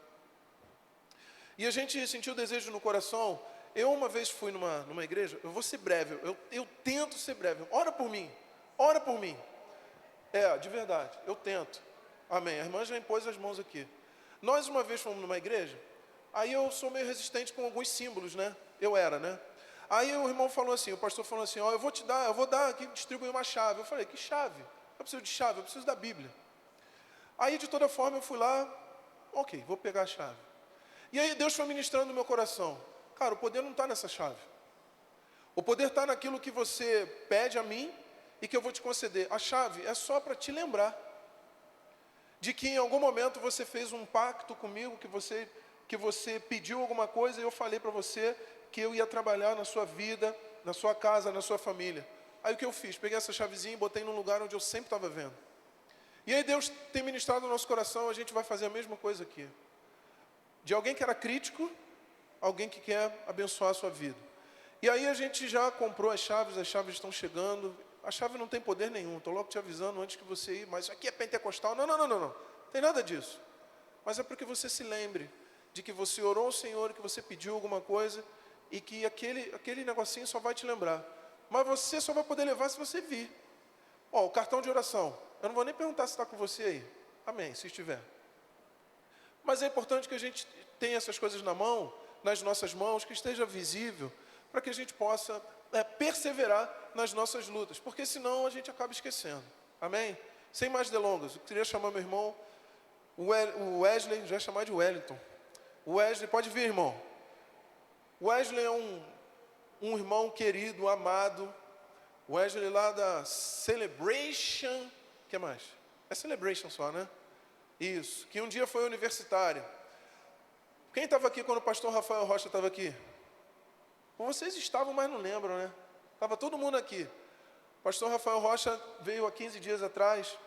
E a gente sentiu o desejo no coração. Eu uma vez fui numa igreja, eu vou ser breve, eu tento ser breve. Ora por mim, ora por mim. De verdade, eu tento. Amém. A irmã já impôs as mãos aqui. Nós uma vez fomos numa igreja, aí eu sou meio resistente com alguns símbolos, né? Eu era, né? Aí o irmão falou assim, o pastor falou assim, eu vou dar aqui, distribuir uma chave. Eu falei, que chave? Eu preciso de chave, eu preciso da Bíblia. Aí de toda forma eu fui lá, ok, vou pegar a chave. E aí Deus foi ministrando no meu coração. Cara, o poder não está nessa chave. O poder está naquilo que você pede a mim e que eu vou te conceder. A chave é só para te lembrar de que em algum momento você fez um pacto comigo, que você pediu alguma coisa e eu falei para você que eu ia trabalhar na sua vida, na sua casa, na sua família. Aí o que eu fiz? Peguei essa chavezinha e botei num lugar onde eu sempre estava vendo. E aí Deus tem ministrado no nosso coração, a gente vai fazer a mesma coisa aqui. De alguém que era crítico, alguém que quer abençoar a sua vida. E aí a gente já comprou as chaves estão chegando. A chave não tem poder nenhum, estou logo te avisando antes que você ir, mas isso aqui é pentecostal. Não. tem nada disso. Mas é para que você se lembre de que você orou ao Senhor, que você pediu alguma coisa e que aquele negocinho só vai te lembrar. Mas você só vai poder levar se você vir. Ó, o cartão de oração. Eu não vou nem perguntar se está com você aí. Amém, se estiver. Mas é importante que a gente tenha essas coisas na mão, nas nossas mãos, que esteja visível, para que a gente possa perseverar nas nossas lutas. Porque senão a gente acaba esquecendo. Amém? Sem mais delongas, eu queria chamar meu irmão, o Wesley, já ia chamar de Wellington. O Wesley, pode vir, irmão. O Wesley é um irmão querido, amado. O Wesley lá da Celebration, o que mais? É Celebration só, né? Isso, que um dia foi universitário. Quem estava aqui quando o pastor Rafael Rocha estava aqui? Vocês estavam, mas não lembram, né? Estava todo mundo aqui. O pastor Rafael Rocha veio há 15 dias atrás,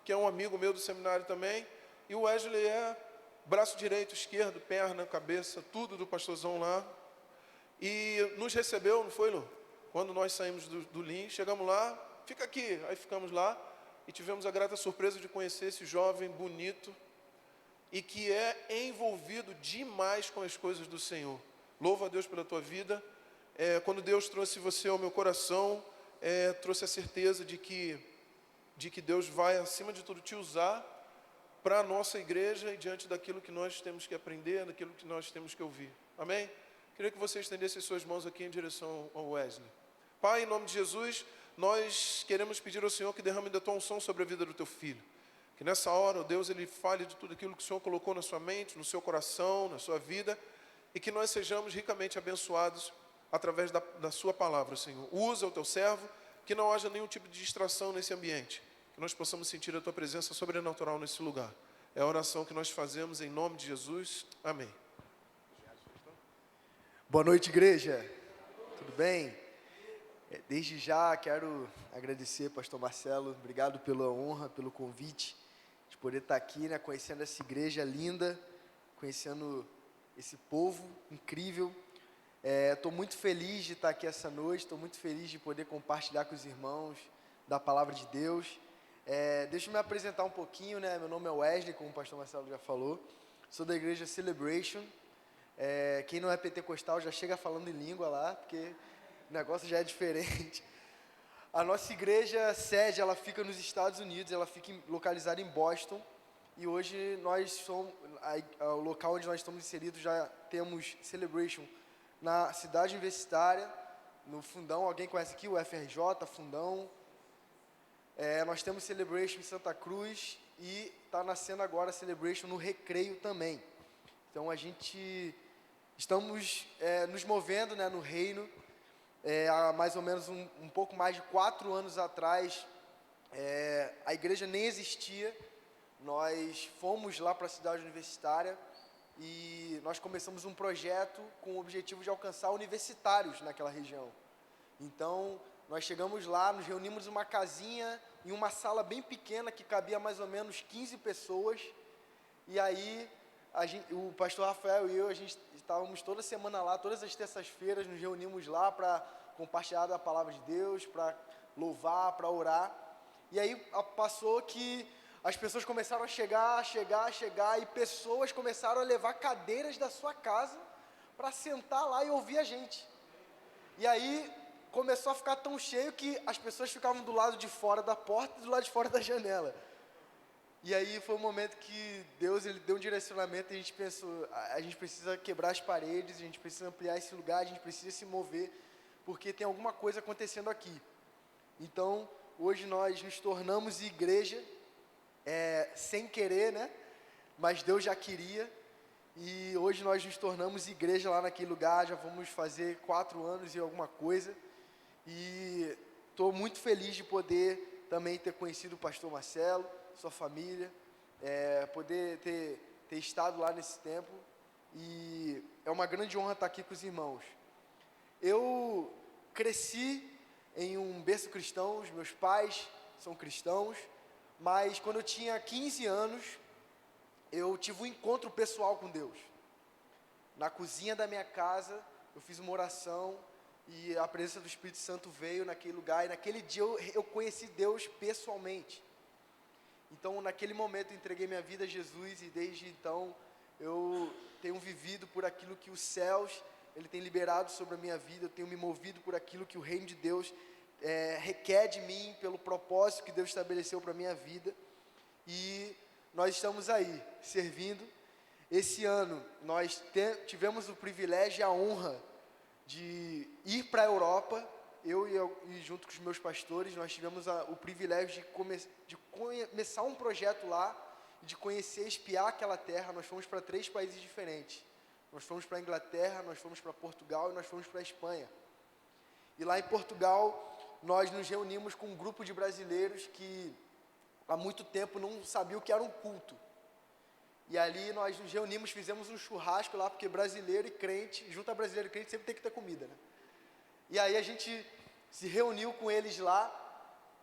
que é um amigo meu do seminário também. E o Wesley é braço direito, esquerdo, perna, cabeça, tudo do pastorzão lá. E nos recebeu, não foi, Lu? Quando nós saímos do Lins, chegamos lá, fica aqui. Aí ficamos lá e tivemos a grata surpresa de conhecer esse jovem bonito e que é envolvido demais com as coisas do Senhor. Louvo a Deus pela tua vida. Quando Deus trouxe você ao meu coração, trouxe a certeza de que Deus vai, acima de tudo, te usar para a nossa igreja e diante daquilo que nós temos que aprender, daquilo que nós temos que ouvir. Amém? Queria que você estendesse as suas mãos aqui em direção ao Wesley. Pai, em nome de Jesus, nós queremos pedir ao Senhor que derrame da tua unção sobre a vida do teu filho. Que nessa hora, ó Deus, ele fale de tudo aquilo que o Senhor colocou na sua mente, no seu coração, na sua vida, e que nós sejamos ricamente abençoados através da sua palavra, Senhor. Usa o teu servo, que não haja nenhum tipo de distração nesse ambiente, que nós possamos sentir a tua presença sobrenatural nesse lugar. É a oração que nós fazemos em nome de Jesus. Amém. Boa noite, igreja. Tudo bem? Desde já quero agradecer, pastor Marcelo. Obrigado pela honra, pelo convite de poder estar aqui, né, conhecendo essa igreja linda, conhecendo esse povo incrível. Estou muito feliz de estar aqui essa noite. Estou muito feliz de poder compartilhar com os irmãos da palavra de Deus. Deixa eu me apresentar um pouquinho, né? Meu nome é Wesley, como o pastor Marcelo já falou. Sou da igreja Celebration. Quem não é pentecostal já chega falando em língua lá, porque o negócio já é diferente. A nossa igreja sede, ela fica nos Estados Unidos, ela fica localizada em Boston. E hoje nós somos, o local onde nós estamos inseridos, já temos Celebration na cidade universitária, no Fundão. Alguém conhece aqui o FRJ, Fundão? Nós temos Celebration em Santa Cruz e está nascendo agora Celebration no Recreio também. Então a gente estamos nos movendo, né, no reino. Há mais ou menos um pouco mais de 4 anos atrás, a igreja nem existia. Nós fomos lá para a cidade universitária e nós começamos um projeto com o objetivo de alcançar universitários naquela região. Então, nós chegamos lá, nos reunimos numa casinha, em uma sala bem pequena, que cabia mais ou menos 15 pessoas. E aí, o pastor Rafael e eu, a gente estávamos toda semana lá, todas as terças-feiras, nos reunimos lá para compartilhar a palavra de Deus, para louvar, para orar. E aí, passou que as pessoas começaram a chegar, e pessoas começaram a levar cadeiras da sua casa para sentar lá e ouvir a gente. E aí, começou a ficar tão cheio que as pessoas ficavam do lado de fora da porta e do lado de fora da janela. E aí foi um momento que Deus, ele deu um direcionamento e a gente pensou, a gente precisa quebrar as paredes, a gente precisa ampliar esse lugar, a gente precisa se mover, porque tem alguma coisa acontecendo aqui. Então, hoje nós nos tornamos igreja, sem querer, né? Mas Deus já queria. E hoje nós nos tornamos igreja lá naquele lugar, já vamos fazer 4 anos e alguma coisa. E estou muito feliz de poder também ter conhecido o pastor Marcelo, sua família, poder ter estado lá nesse tempo. E é uma grande honra estar aqui com os irmãos. Eu cresci em um berço cristão, os meus pais são cristãos, mas quando eu tinha 15 anos, eu tive um encontro pessoal com Deus. Na cozinha da minha casa, eu fiz uma oração e a presença do Espírito Santo veio naquele lugar. E naquele dia eu conheci Deus pessoalmente. Então, naquele momento, eu entreguei minha vida a Jesus e desde então eu tenho vivido por aquilo que os céus Ele tem liberado sobre a minha vida. Eu tenho me movido por aquilo que o reino de Deus requer de mim, pelo propósito que Deus estabeleceu para a minha vida. E nós estamos aí, servindo. Esse ano, nós tivemos o privilégio e a honra de ir para a Europa. Eu e junto com os meus pastores, nós tivemos o privilégio de começar um projeto lá, de conhecer, espiar aquela terra. Nós fomos para 3 países diferentes. Nós fomos para a Inglaterra, nós fomos para Portugal e nós fomos para a Espanha. E lá em Portugal, nós nos reunimos com um grupo de brasileiros que há muito tempo não sabia o que era um culto. E ali nós nos reunimos, fizemos um churrasco lá, porque brasileiro e crente, junto a brasileiro e crente, sempre tem que ter comida, né? E aí a gente se reuniu com eles lá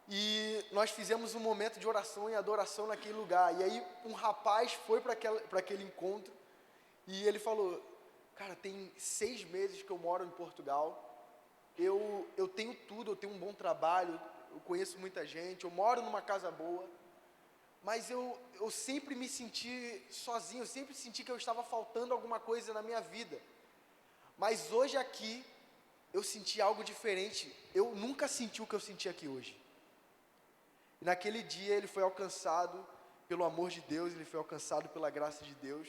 e nós fizemos um momento de oração e adoração naquele lugar. E aí um rapaz foi para aquele encontro e ele falou: cara, tem 6 meses que eu moro em Portugal, eu tenho tudo, eu tenho um bom trabalho, eu conheço muita gente, eu moro numa casa boa, mas eu sempre me senti sozinho, eu sempre senti que eu estava faltando alguma coisa na minha vida. Mas hoje aqui, eu senti algo diferente. Eu nunca senti o que eu senti aqui hoje. E naquele dia ele foi alcançado pelo amor de Deus, ele foi alcançado pela graça de Deus.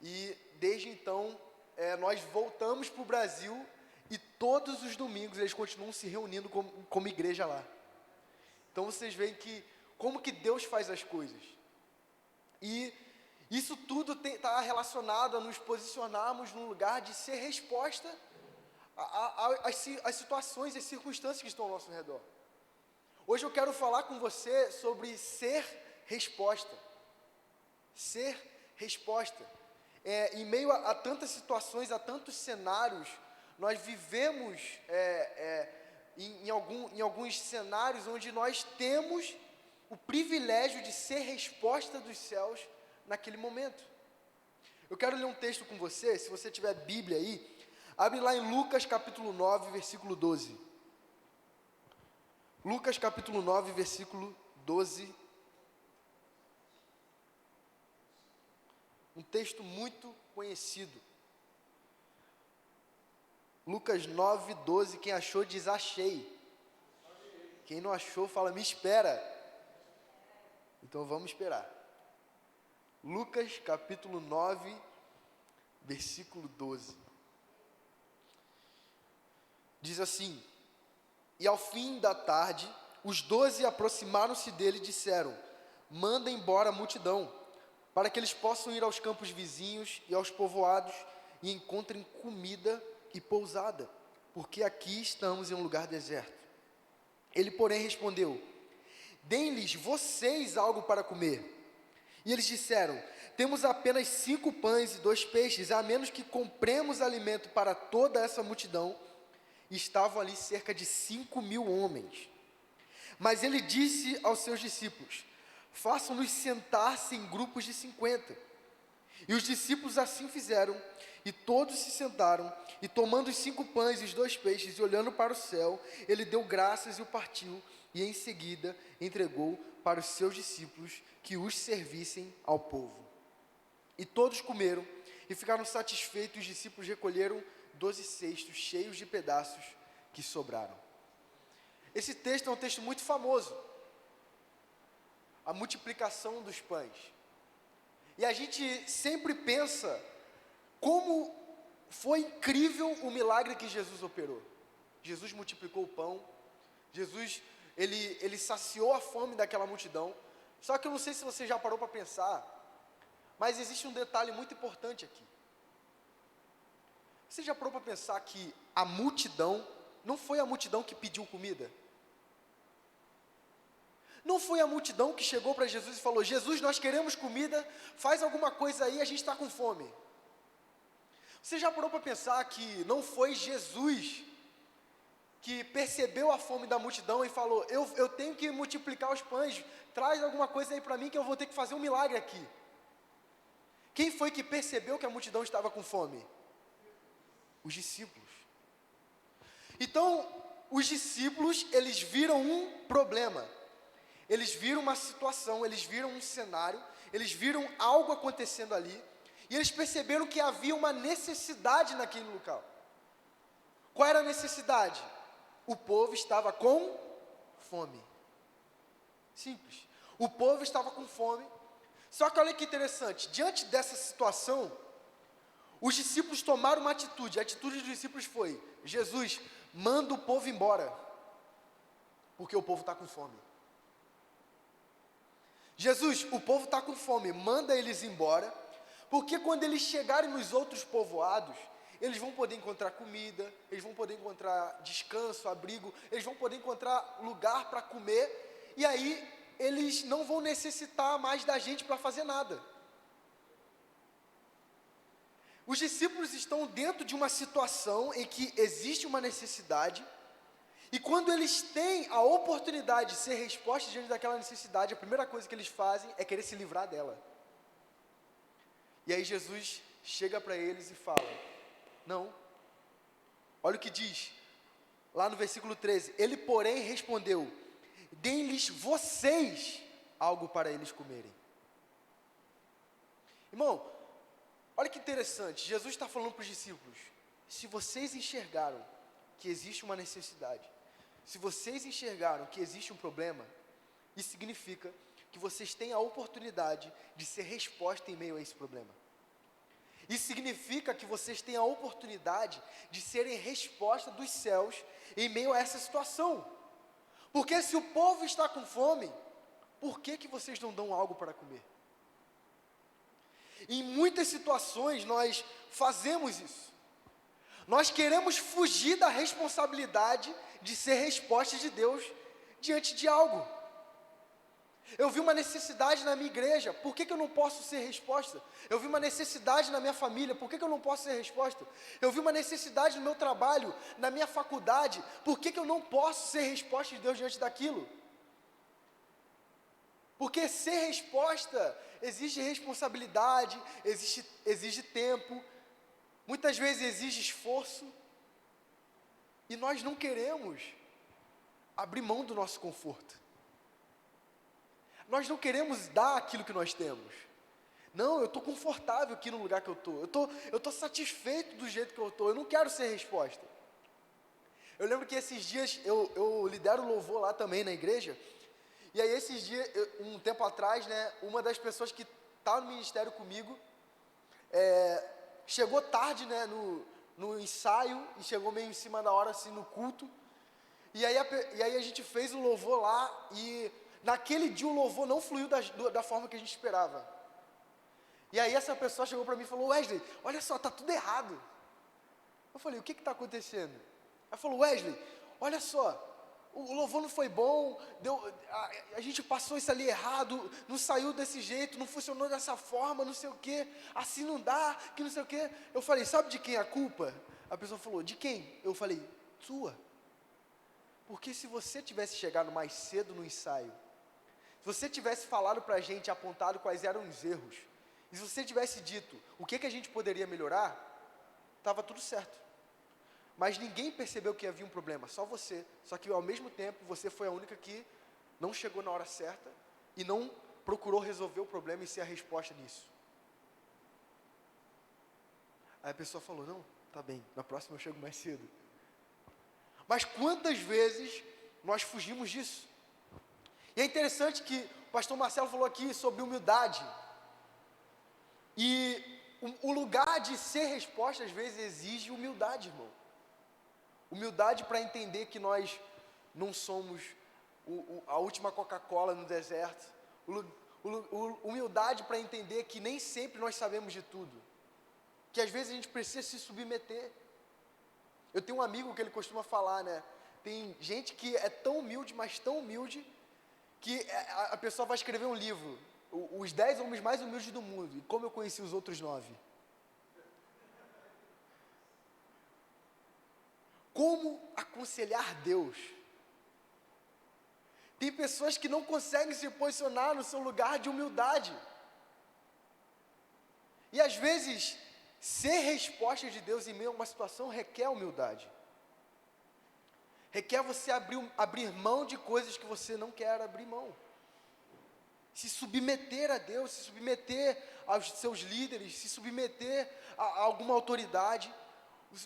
E desde então, nós voltamos para o Brasil e todos os domingos eles continuam se reunindo como igreja lá. Então vocês veem como que Deus faz as coisas. E isso tudo está relacionado a nos posicionarmos num lugar de ser resposta as situações, as circunstâncias que estão ao nosso redor. Hoje eu quero falar com você sobre ser resposta. Ser resposta. Em meio a tantas situações, a tantos cenários, nós vivemos em alguns cenários onde nós temos o privilégio de ser resposta dos céus naquele momento. Eu quero ler um texto com você, se você tiver Bíblia aí, abre lá em Lucas capítulo 9, versículo 12. Lucas capítulo 9, versículo 12. Um texto muito conhecido. Lucas 9, 12. Quem achou diz achei. Quem não achou fala me espera. Então vamos esperar. Lucas capítulo 9, versículo 12. Diz assim: e ao fim da tarde, os 12 aproximaram-se dele e disseram: manda embora a multidão, para que eles possam ir aos campos vizinhos e aos povoados e encontrem comida e pousada, porque aqui estamos em um lugar deserto. Ele, porém, respondeu: deem-lhes vocês algo para comer. E eles disseram: temos apenas 5 pães e 2 peixes, a menos que compremos alimento para toda essa multidão. E estavam ali cerca de 5.000 homens. Mas ele disse aos seus discípulos: façam-nos sentar-se em grupos de 50. E os discípulos assim fizeram, e todos se sentaram, e tomando os 5 pães e os 2 peixes, e olhando para o céu, ele deu graças e o partiu, e em seguida entregou para os seus discípulos que os servissem ao povo. E todos comeram, e ficaram satisfeitos. Os discípulos recolheram 12 cestos cheios de pedaços que sobraram. Esse texto é um texto muito famoso. A multiplicação dos pães. E a gente sempre pensa como foi incrível o milagre que Jesus operou. Jesus multiplicou o pão. Jesus, ele saciou a fome daquela multidão. Só que eu não sei se você já parou para pensar, mas existe um detalhe muito importante aqui. Você já parou para pensar que a multidão, não foi a multidão que pediu comida? Não foi a multidão que chegou para Jesus e falou: Jesus, nós queremos comida, faz alguma coisa aí, a gente está com fome. Você já parou para pensar que não foi Jesus que percebeu a fome da multidão e falou: eu tenho que multiplicar os pães, traz alguma coisa aí para mim que eu vou ter que fazer um milagre aqui. Quem foi que percebeu que a multidão estava com fome? Os discípulos. Então, os discípulos, eles viram um problema. eles viram uma situação, eles viram um cenário, eles viram algo acontecendo ali, e eles perceberam que havia uma necessidade naquele local. Qual era a necessidade? O povo estava com fome. Simples. O povo estava com fome. Só que olha que interessante, diante dessa situação, os discípulos tomaram uma atitude. A atitude dos discípulos foi: Jesus, manda o povo embora, porque o povo está com fome. Jesus, o povo está com fome, manda eles embora, porque quando eles chegarem nos outros povoados, eles vão poder encontrar comida, eles vão poder encontrar descanso, abrigo, eles vão poder encontrar lugar para comer, e aí eles não vão necessitar mais da gente para fazer nada. Os discípulos estão dentro de uma situação em que existe uma necessidade, e quando eles têm a oportunidade de ser resposta diante daquela necessidade, a primeira coisa que eles fazem é querer se livrar dela. E aí Jesus chega para eles e fala: não. Olha o que diz, lá no versículo 13, ele porém respondeu: deem-lhes vocês algo para eles comerem. Irmão, olha que interessante, Jesus está falando para os discípulos: se vocês enxergaram que existe uma necessidade, se vocês enxergaram que existe um problema, isso significa que vocês têm a oportunidade de ser resposta em meio a esse problema. Isso significa que vocês têm a oportunidade de serem resposta dos céus em meio a essa situação. Porque se o povo está com fome, por que vocês não dão algo para comer? Em muitas situações nós fazemos isso. Nós queremos fugir da responsabilidade de ser resposta de Deus diante de algo. Eu vi uma necessidade na minha igreja, por que eu não posso ser resposta? Eu vi uma necessidade na minha família, por que eu não posso ser resposta? Eu vi uma necessidade no meu trabalho, na minha faculdade, por que eu não posso ser resposta de Deus diante daquilo? Porque ser resposta exige responsabilidade, exige tempo, muitas vezes exige esforço, e nós não queremos abrir mão do nosso conforto. Nós não queremos dar aquilo que nós temos. Não, eu estou confortável aqui no lugar que eu estou. Eu estou satisfeito do jeito que eu estou. Eu não quero ser resposta. Eu lembro que esses dias eu lidero louvor lá também na igreja. E aí esses dias, um tempo atrás, né, uma das pessoas que está no ministério comigo, chegou tarde, né, no ensaio, e chegou meio em cima da hora, assim, no culto. E aí a gente fez o louvor lá, e naquele dia o louvor não fluiu da forma que a gente esperava. E aí essa pessoa chegou para mim e falou: Wesley, olha só, está tudo errado. Eu falei: o que está acontecendo? Ela falou: Wesley, olha só, o louvor não foi bom, a gente passou isso ali errado, não saiu desse jeito, não funcionou dessa forma, não sei o quê, assim não dá, que não sei o quê. Eu falei: sabe de quem é a culpa? A pessoa falou: de quem? Eu falei: sua. Porque se você tivesse chegado mais cedo no ensaio, se você tivesse falado para a gente, apontado quais eram os erros, e se você tivesse dito o que a gente poderia melhorar, estava tudo certo. Mas ninguém percebeu que havia um problema, só você. Só que ao mesmo tempo, você foi a única que não chegou na hora certa e não procurou resolver o problema e ser a resposta nisso. Aí a pessoa falou: não, tá bem, na próxima eu chego mais cedo. Mas quantas vezes nós fugimos disso? E é interessante que o pastor Marcelo falou aqui sobre humildade. E o lugar de ser resposta, às vezes, exige humildade, irmão. Humildade para entender que nós não somos a última Coca-Cola no deserto. Humildade para entender que nem sempre nós sabemos de tudo. Que às vezes a gente precisa se submeter. Eu tenho um amigo que ele costuma falar, né? Tem gente que é tão humilde, mas tão humilde, que a pessoa vai escrever um livro, os 10 homens mais humildes do mundo, e como eu conheci os outros 9. Como aconselhar Deus? Tem pessoas que não conseguem se posicionar no seu lugar de humildade. E às vezes, ser resposta de Deus em meio a uma situação requer humildade. Requer você abrir mão de coisas que você não quer abrir mão. se submeter a Deus, se submeter aos seus líderes, se submeter a alguma autoridade.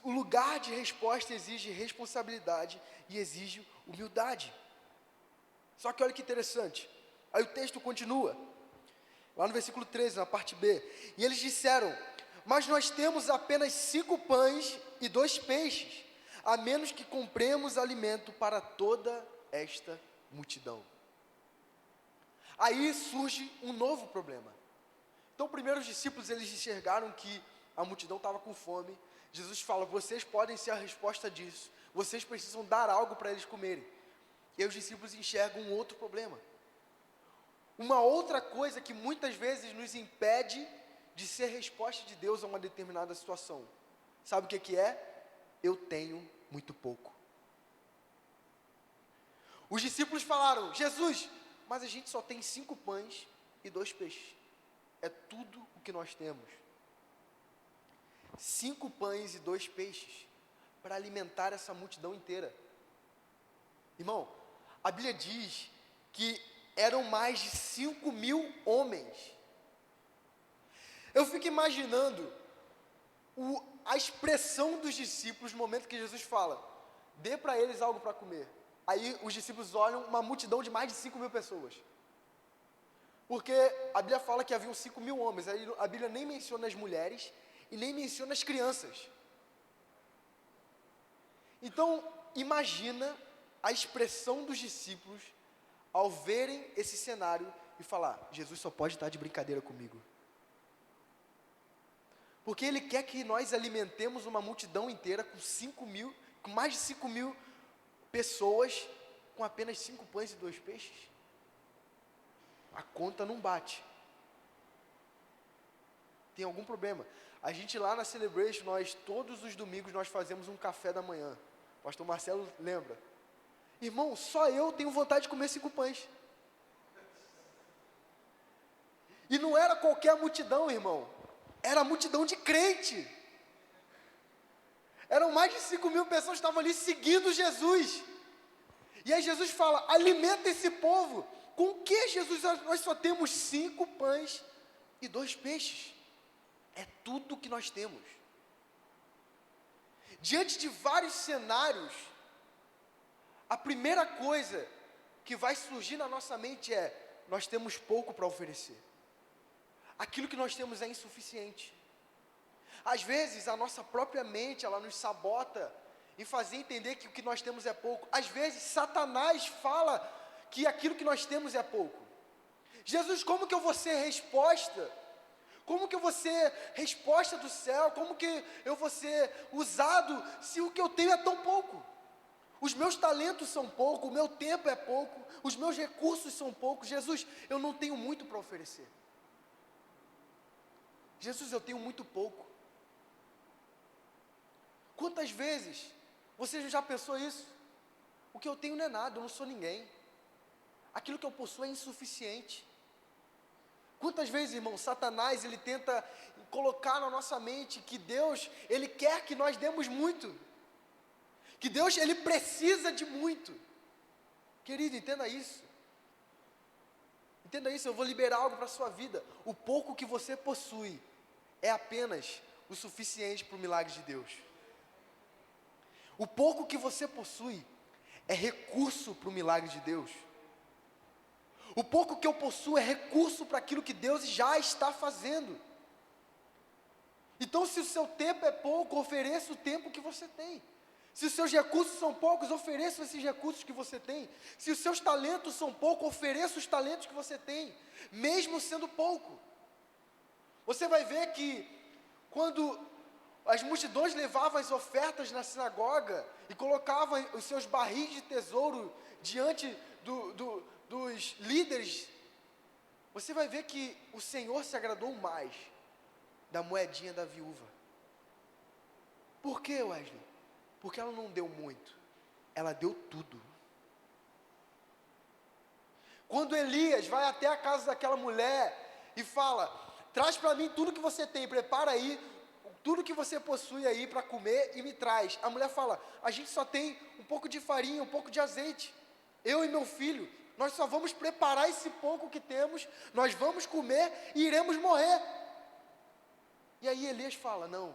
O lugar de resposta exige responsabilidade e exige humildade. Só que olha que interessante, aí o texto continua, lá no versículo 13, na parte B, e eles disseram: mas nós temos apenas 5 pães e 2 peixes, a menos que compremos alimento para toda esta multidão. Aí surge um novo problema. Então, primeiro os discípulos, eles enxergaram que a multidão estava com fome. Jesus fala: vocês podem ser a resposta disso, vocês precisam dar algo para eles comerem. E aí os discípulos enxergam um outro problema. Uma outra coisa que muitas vezes nos impede de ser resposta de Deus a uma determinada situação. Sabe o que é? Eu tenho muito pouco. Os discípulos falaram: Jesus, mas a gente só tem 5 pães e 2 peixes. É tudo o que nós temos. 5 pães e 2 peixes para alimentar essa multidão inteira. Irmão, a Bíblia diz que eram mais de 5.000 homens. Eu fico imaginando a expressão dos discípulos no momento que Jesus fala: dê para eles algo para comer. Aí os discípulos olham uma multidão de mais de 5.000 pessoas. Porque a Bíblia fala que haviam 5.000 homens, aí a Bíblia nem menciona as mulheres e nem menciona as crianças. Então, imagina a expressão dos discípulos ao verem esse cenário e falar: Jesus só pode estar de brincadeira comigo. Porque Ele quer que nós alimentemos uma multidão inteira com mais de 5.000 pessoas, com apenas 5 pães e 2 peixes. A conta não bate. Tem algum problema. A gente lá na Celebration, todos os domingos nós fazemos um café da manhã. O pastor Marcelo lembra. Irmão, só eu tenho vontade de comer 5 pães. E não era qualquer multidão, irmão. Era a multidão de crente. Eram mais de 5.000 pessoas que estavam ali seguindo Jesus. E aí Jesus fala: alimenta esse povo. Com o que, Jesus? Nós só temos 5 pães e 2 peixes. É tudo que nós temos. Diante de vários cenários, a primeira coisa que vai surgir na nossa mente é: nós temos pouco para oferecer. Aquilo que nós temos é insuficiente. Às vezes a nossa própria mente, ela nos sabota em fazer entender que o que nós temos é pouco. Às vezes Satanás fala que aquilo que nós temos é pouco. Jesus, como que eu vou ser resposta? Como que eu vou ser resposta do céu? Como que eu vou ser usado se o que eu tenho é tão pouco? Os meus talentos são pouco, o meu tempo é pouco, os meus recursos são poucos. Jesus, eu não tenho muito para oferecer. Jesus, eu tenho muito pouco. Quantas vezes você já pensou isso? O que eu tenho não é nada, eu não sou ninguém. Aquilo que eu possuo é insuficiente. Quantas vezes, irmão, Satanás, ele tenta colocar na nossa mente que Deus, Ele quer que nós demos muito. Que Deus, Ele precisa de muito. Querido, entenda isso. Entenda isso, eu vou liberar algo para a sua vida. O pouco que você possui é apenas o suficiente para o milagre de Deus. O pouco que você possui é recurso para o milagre de Deus. O pouco que eu possuo é recurso para aquilo que Deus já está fazendo. Então, se o seu tempo é pouco, ofereça o tempo que você tem. Se os seus recursos são poucos, ofereça esses recursos que você tem. Se os seus talentos são poucos, ofereça os talentos que você tem, mesmo sendo pouco. Você vai ver que quando as multidões levavam as ofertas na sinagoga e colocavam os seus barris de tesouro diante dos líderes, você vai ver que o Senhor se agradou mais da moedinha da viúva. Por quê, Wesley? Porque ela não deu muito, ela deu tudo. Quando Elias vai até a casa daquela mulher e fala: traz para mim tudo que você tem, prepara aí, tudo que você possui aí para comer e me traz. A mulher fala: a gente só tem um pouco de farinha, um pouco de azeite, eu e meu filho. nós só vamos preparar esse pouco que temos, nós vamos comer e iremos morrer. E aí Elias fala, não,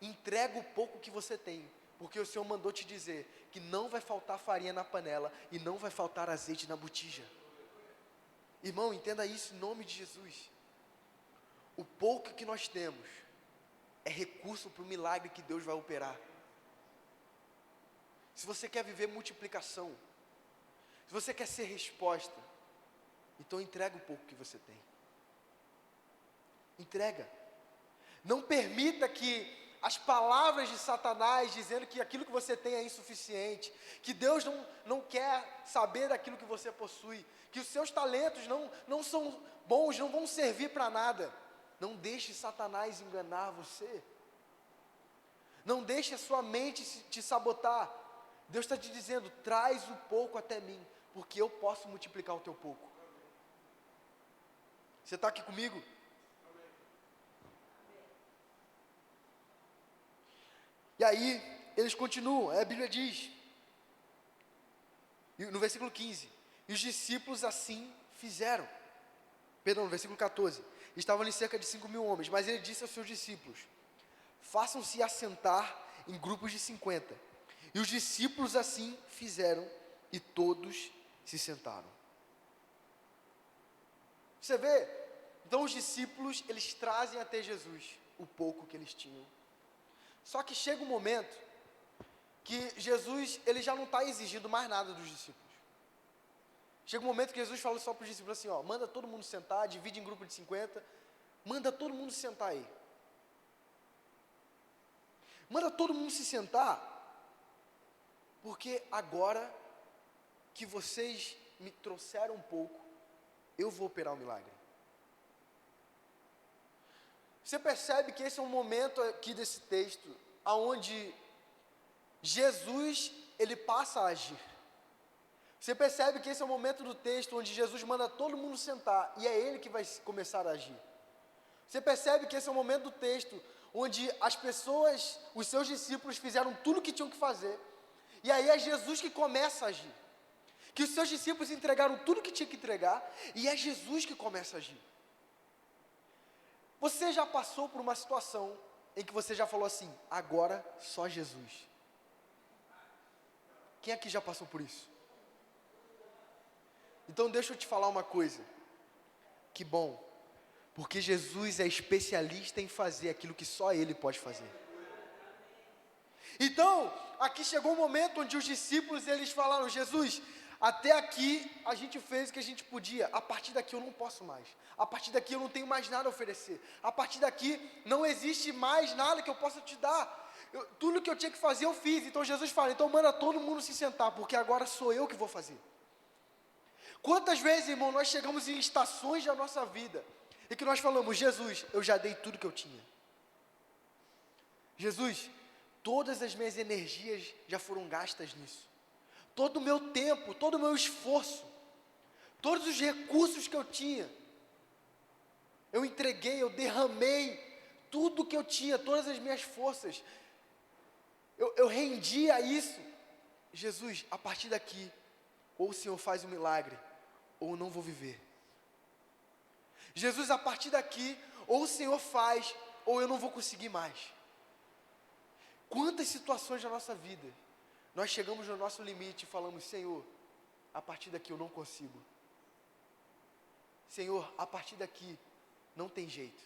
entrega o pouco que você tem, porque o Senhor mandou te dizer que não vai faltar farinha na panela e não vai faltar azeite na botija. Irmão, entenda isso em nome de Jesus. O pouco que nós temos é recurso para o milagre que Deus vai operar. Se você quer viver multiplicação, se você quer ser resposta, então entrega o pouco que você tem. Entrega. Não permita que as palavras de Satanás dizendo que aquilo que você tem é insuficiente, que Deus não quer saber daquilo que você possui, que os seus talentos não são bons, não vão servir para nada. Não deixe Satanás enganar você. Não deixe a sua mente te sabotar. Deus está te dizendo, traz o pouco até mim, porque eu posso multiplicar o teu pouco. Você está aqui comigo? E aí, eles continuam, a Bíblia diz, no versículo 15, e os discípulos assim fizeram. Perdão, no versículo 14, estavam ali cerca de 5.000 homens, mas ele disse aos seus discípulos, façam-se assentar em grupos de 50. E os discípulos assim fizeram, e todos se sentaram. Você vê? Então os discípulos, eles trazem até Jesus o pouco que eles tinham. Só que chega um momento que Jesus, ele já não está exigindo mais nada dos discípulos. Chega um momento que Jesus fala só para os discípulos assim, ó, manda todo mundo sentar, divide em grupo de 50, manda todo mundo sentar aí. Manda todo mundo se sentar, porque agora que vocês me trouxeram um pouco, eu vou operar o milagre. Você percebe que esse é um momento aqui desse texto, onde Jesus, ele passa a agir. Você percebe que esse é o momento do texto, onde Jesus manda todo mundo sentar, e é ele que vai começar a agir. Você percebe que esse é o momento do texto, onde as pessoas, os seus discípulos fizeram tudo o que tinham que fazer, e aí é Jesus que começa a agir. Que os seus discípulos entregaram tudo o que tinha que entregar, e é Jesus que começa a agir. Você já passou por uma situação em que você já falou assim, agora só Jesus? Quem aqui já passou por isso? Então deixa eu te falar uma coisa, que bom, porque Jesus é especialista em fazer aquilo que só Ele pode fazer. Então, aqui chegou um momento onde os discípulos, eles falaram, Jesus, até aqui a gente fez o que a gente podia, a partir daqui eu não posso mais, a partir daqui eu não tenho mais nada a oferecer, a partir daqui não existe mais nada que eu possa te dar, tudo que eu tinha que fazer eu fiz. Então Jesus fala, então manda todo mundo se sentar, porque agora sou eu que vou fazer. Quantas vezes, irmão, nós chegamos em estações da nossa vida, e que nós falamos, Jesus, eu já dei tudo que eu tinha. Jesus, todas as minhas energias já foram gastas nisso. Todo o meu tempo, todo o meu esforço, todos os recursos que eu tinha, eu entreguei, eu derramei tudo que eu tinha, todas as minhas forças, eu rendi a isso. Jesus, a partir daqui, ou o Senhor faz um milagre, ou eu não vou viver. Jesus, a partir daqui, ou o Senhor faz, ou eu não vou conseguir mais. Quantas situações da nossa vida, nós chegamos no nosso limite e falamos, Senhor, a partir daqui eu não consigo. Senhor, a partir daqui não tem jeito.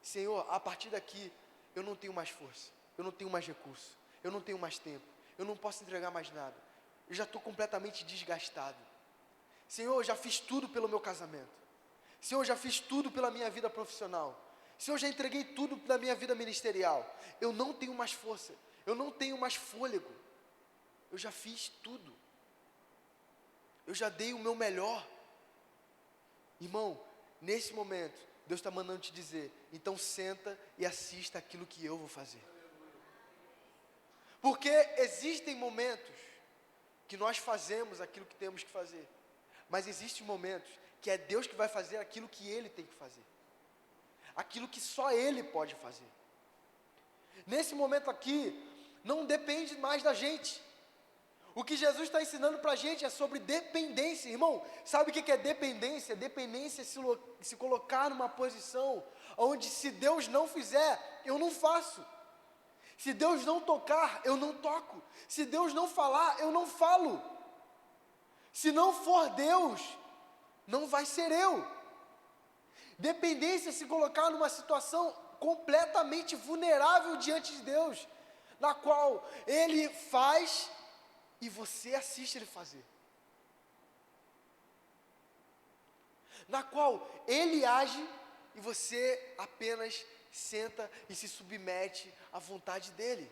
Senhor, a partir daqui eu não tenho mais força, eu não tenho mais recurso, eu não tenho mais tempo, eu não posso entregar mais nada. Eu já estou completamente desgastado. Senhor, eu já fiz tudo pelo meu casamento. Senhor, eu já fiz tudo pela minha vida profissional. Senhor, eu já entreguei tudo da minha vida ministerial. Eu não tenho mais força, eu não tenho mais fôlego. Eu já fiz tudo. Eu já dei o meu melhor. Irmão, nesse momento, Deus está mandando te dizer, então senta e assista aquilo que eu vou fazer. Porque existem momentos que nós fazemos aquilo que temos que fazer, mas existem momentos que é Deus que vai fazer aquilo que Ele tem que fazer, aquilo que só Ele pode fazer. Nesse momento aqui, não depende mais da gente. O que Jesus está ensinando para a gente é sobre dependência, irmão. Sabe o que é dependência? Dependência é se colocar numa posição onde, se Deus não fizer, eu não faço. Se Deus não tocar, eu não toco. Se Deus não falar, eu não falo. Se não for Deus, não vai ser eu. Dependência é se colocar numa situação completamente vulnerável diante de Deus, na qual Ele faz e você assiste Ele fazer. Na qual Ele age e você apenas senta e se submete à vontade dEle.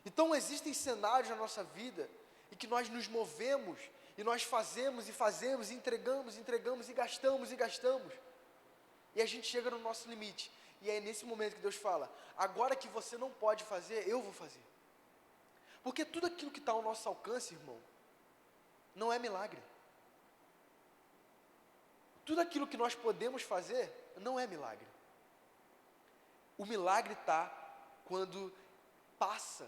Então existem cenários na nossa vida em que nós nos movemos e nós fazemos e fazemos, e entregamos e gastamos. E a gente chega no nosso limite. E é nesse momento que Deus fala: agora que você não pode fazer, eu vou fazer. Porque tudo aquilo que está ao nosso alcance, irmão, não é milagre. Tudo aquilo que nós podemos fazer não é milagre. O milagre está quando passa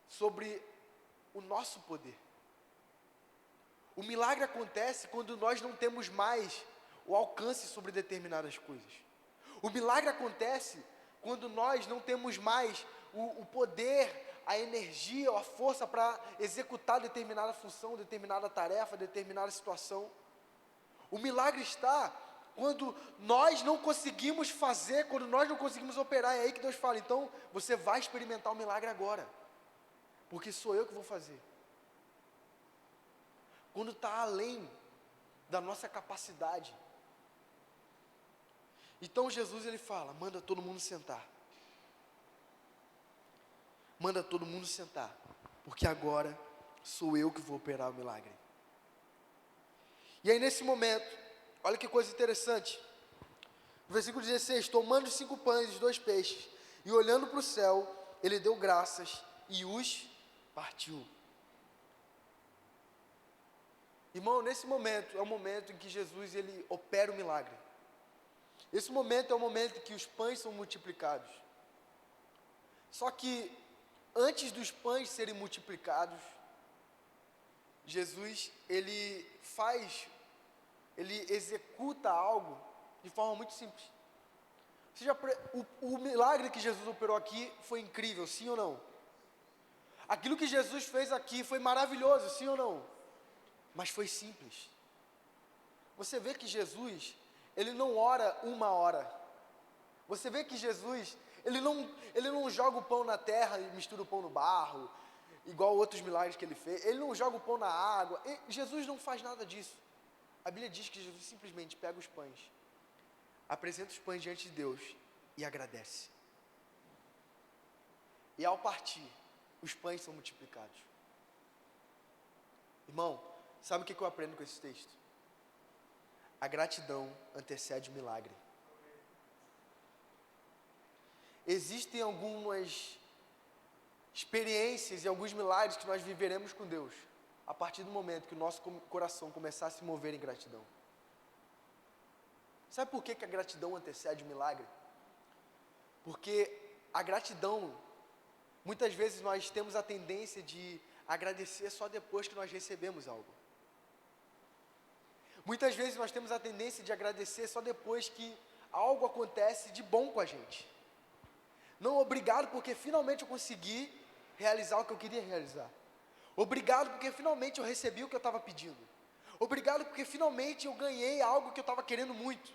sobre o nosso poder. O milagre acontece quando nós não temos mais o alcance sobre determinadas coisas. O milagre acontece quando nós não temos mais o poder, a energia ou a força para executar determinada função, determinada tarefa, determinada situação. O milagre está quando nós não conseguimos fazer, quando nós não conseguimos operar. É aí que Deus fala: então você vai experimentar o milagre agora, porque sou eu que vou fazer. Quando está além da nossa capacidade. Então Jesus, ele fala: manda todo mundo sentar. Manda todo mundo sentar, porque agora sou eu que vou operar o milagre. E aí nesse momento, olha que coisa interessante. No versículo 16: tomando os 5 pães e os 2 peixes, e olhando para o céu, ele deu graças e os partiu. Irmão, nesse momento, é o momento em que Jesus, ele opera o milagre. Esse momento é o momento em que os pães são multiplicados. Só que, antes dos pães serem multiplicados, Jesus, ele executa algo de forma muito simples. O milagre que Jesus operou aqui foi incrível, sim ou não? Aquilo que Jesus fez aqui foi maravilhoso, sim ou não? Mas foi simples. Você vê que Jesus, ele não ora 1 hora. Você vê que Jesus, ele não joga o pão na terra e mistura o pão no barro, igual outros milagres que ele fez. Ele não joga o pão na água. Jesus não faz nada disso. A Bíblia diz que Jesus simplesmente pega os pães, apresenta os pães diante de Deus e agradece. E ao partir, os pães são multiplicados. Irmão, sabe o que eu aprendo com esse texto? A gratidão antecede o milagre. Existem algumas experiências e alguns milagres que nós viveremos com Deus a partir do momento que o nosso coração começar a se mover em gratidão. Sabe por que a gratidão antecede o milagre? Porque a gratidão, muitas vezes nós temos a tendência de agradecer só depois que nós recebemos algo. Muitas vezes nós temos a tendência de agradecer só depois que algo acontece de bom com a gente. Não, obrigado porque finalmente eu consegui realizar o que eu queria realizar. Obrigado porque finalmente eu recebi o que eu estava pedindo. Obrigado porque finalmente eu ganhei algo que eu estava querendo muito.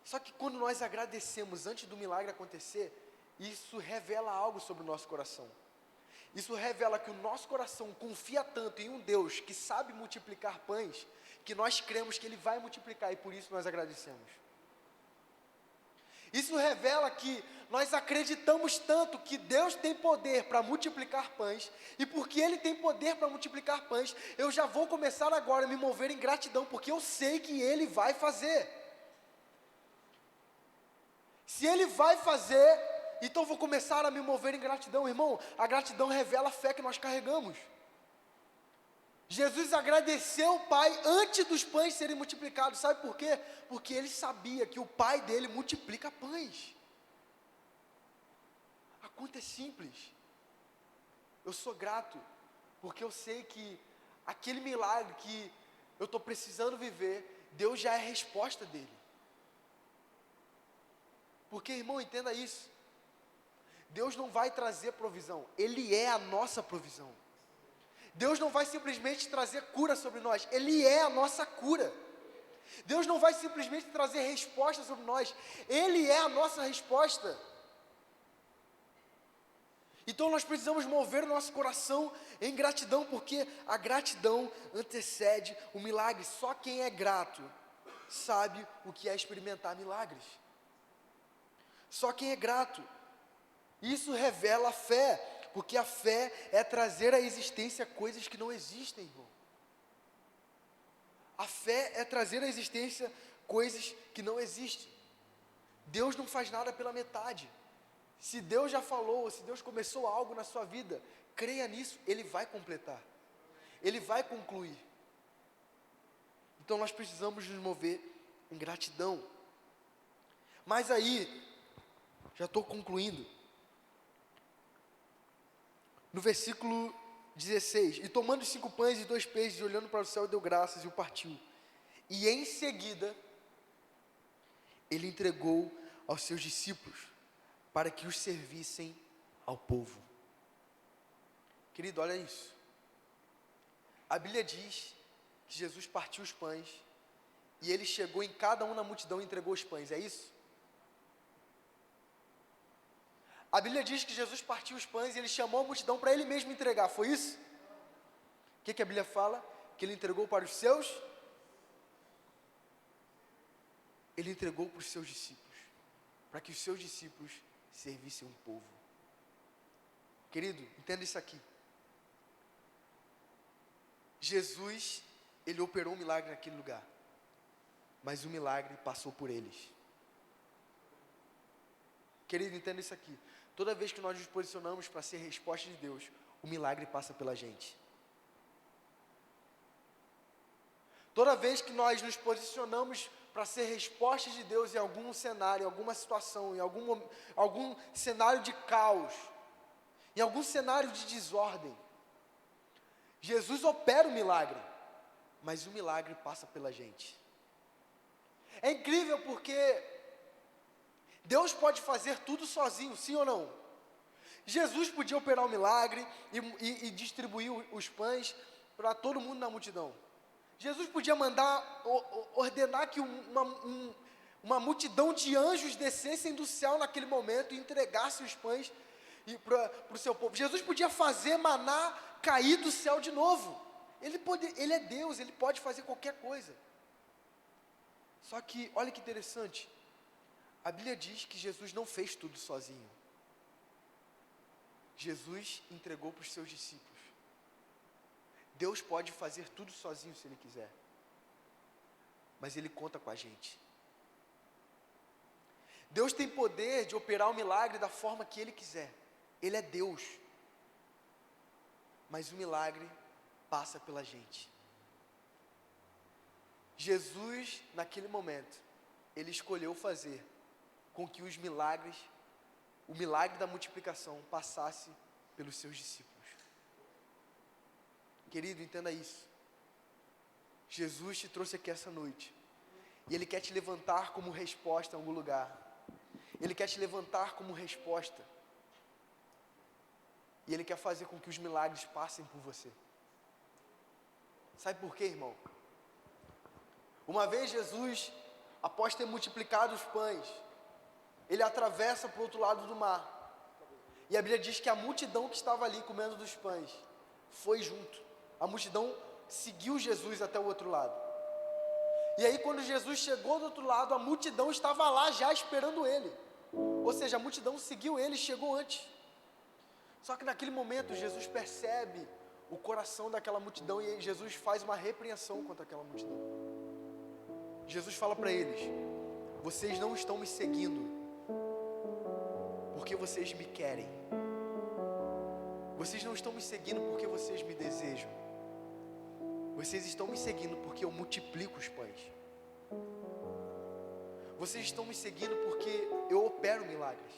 Só que quando nós agradecemos antes do milagre acontecer, isso revela algo sobre o nosso coração. Isso revela que o nosso coração confia tanto em um Deus que sabe multiplicar pães, que nós cremos que Ele vai multiplicar e por isso nós agradecemos. Isso revela que nós acreditamos tanto que Deus tem poder para multiplicar pães, e porque Ele tem poder para multiplicar pães, eu já vou começar agora a me mover em gratidão, porque eu sei que Ele vai fazer. Se Ele vai fazer, então vou começar a me mover em gratidão, irmão. A gratidão revela a fé que nós carregamos. Jesus agradeceu o Pai antes dos pães serem multiplicados. Sabe por quê? Porque ele sabia que o Pai dele multiplica pães. A conta é simples. Eu sou grato, porque eu sei que aquele milagre que eu estou precisando viver, Deus já é a resposta dele. Porque, irmão, entenda isso. Deus não vai trazer provisão, Ele é a nossa provisão. Deus não vai simplesmente trazer cura sobre nós, Ele é a nossa cura. Deus não vai simplesmente trazer resposta sobre nós, Ele é a nossa resposta. Então nós precisamos mover o nosso coração em gratidão, porque a gratidão antecede o milagre. Só quem é grato sabe o que é experimentar milagres. Só quem é grato. Isso revela a fé, porque a fé é trazer à existência coisas que não existem, irmão. A fé é trazer à existência coisas que não existem. Deus não faz nada pela metade. Se Deus já falou, se Deus começou algo na sua vida, creia nisso, Ele vai completar. Ele vai concluir. Então nós precisamos nos mover em gratidão. Mas aí, já estou concluindo. No versículo 16, e tomando os 5 pães e 2 peixes, e olhando para o céu, deu graças e o partiu. E em seguida, ele entregou aos seus discípulos, para que os servissem ao povo. Querido, olha isso. A Bíblia diz que Jesus partiu os pães, e ele chegou em cada um na multidão e entregou os pães, é isso? A Bíblia diz que Jesus partiu os pães e ele chamou a multidão para ele mesmo entregar, foi isso? O que a Bíblia fala? Que ele entregou para os seus? Ele entregou para os seus discípulos, para que os seus discípulos servissem um povo. Querido, entenda isso aqui. Jesus, ele operou um milagre naquele lugar, mas o milagre passou por eles. Querido, entenda isso aqui. Toda vez que nós nos posicionamos para ser resposta de Deus, o milagre passa pela gente. Toda vez que nós nos posicionamos para ser resposta de Deus em algum cenário, em alguma situação, em algum cenário de caos, em algum cenário de desordem, Jesus opera o milagre, mas o milagre passa pela gente. É incrível porque Deus pode fazer tudo sozinho, sim ou não? Jesus podia operar o milagre e distribuir os pães para todo mundo na multidão. Jesus podia ordenar que uma multidão de anjos descessem do céu naquele momento e entregassem os pães para o seu povo. Jesus podia fazer maná cair do céu de novo. Ele é Deus, Ele pode fazer qualquer coisa. Só que, olha que interessante, a Bíblia diz que Jesus não fez tudo sozinho. Jesus entregou para os seus discípulos. Deus pode fazer tudo sozinho se Ele quiser, mas Ele conta com a gente. Deus tem poder de operar o milagre da forma que Ele quiser. Ele é Deus, mas o milagre passa pela gente. Jesus, naquele momento, Ele escolheu fazer com que o milagre da multiplicação passasse pelos seus discípulos. Querido, entenda isso. Jesus te trouxe aqui essa noite, e Ele quer te levantar como resposta em algum lugar. Ele quer te levantar como resposta, e Ele quer fazer com que os milagres passem por você. Sabe por quê, irmão? Uma vez Jesus, após ter multiplicado os pães, Ele atravessa para o outro lado do mar, e a Bíblia diz que a multidão que estava ali comendo dos pães foi junto. A multidão seguiu Jesus até o outro lado. E aí, quando Jesus chegou do outro lado, a multidão estava lá já esperando Ele. Ou seja, a multidão seguiu Ele e chegou antes. Só que naquele momento, Jesus percebe o coração daquela multidão e Jesus faz uma repreensão contra aquela multidão. Jesus fala para eles: vocês não estão me seguindo porque vocês me querem. Vocês não estão me seguindo porque vocês me desejam. Vocês estão me seguindo porque eu multiplico os pães. Vocês estão me seguindo porque eu opero milagres.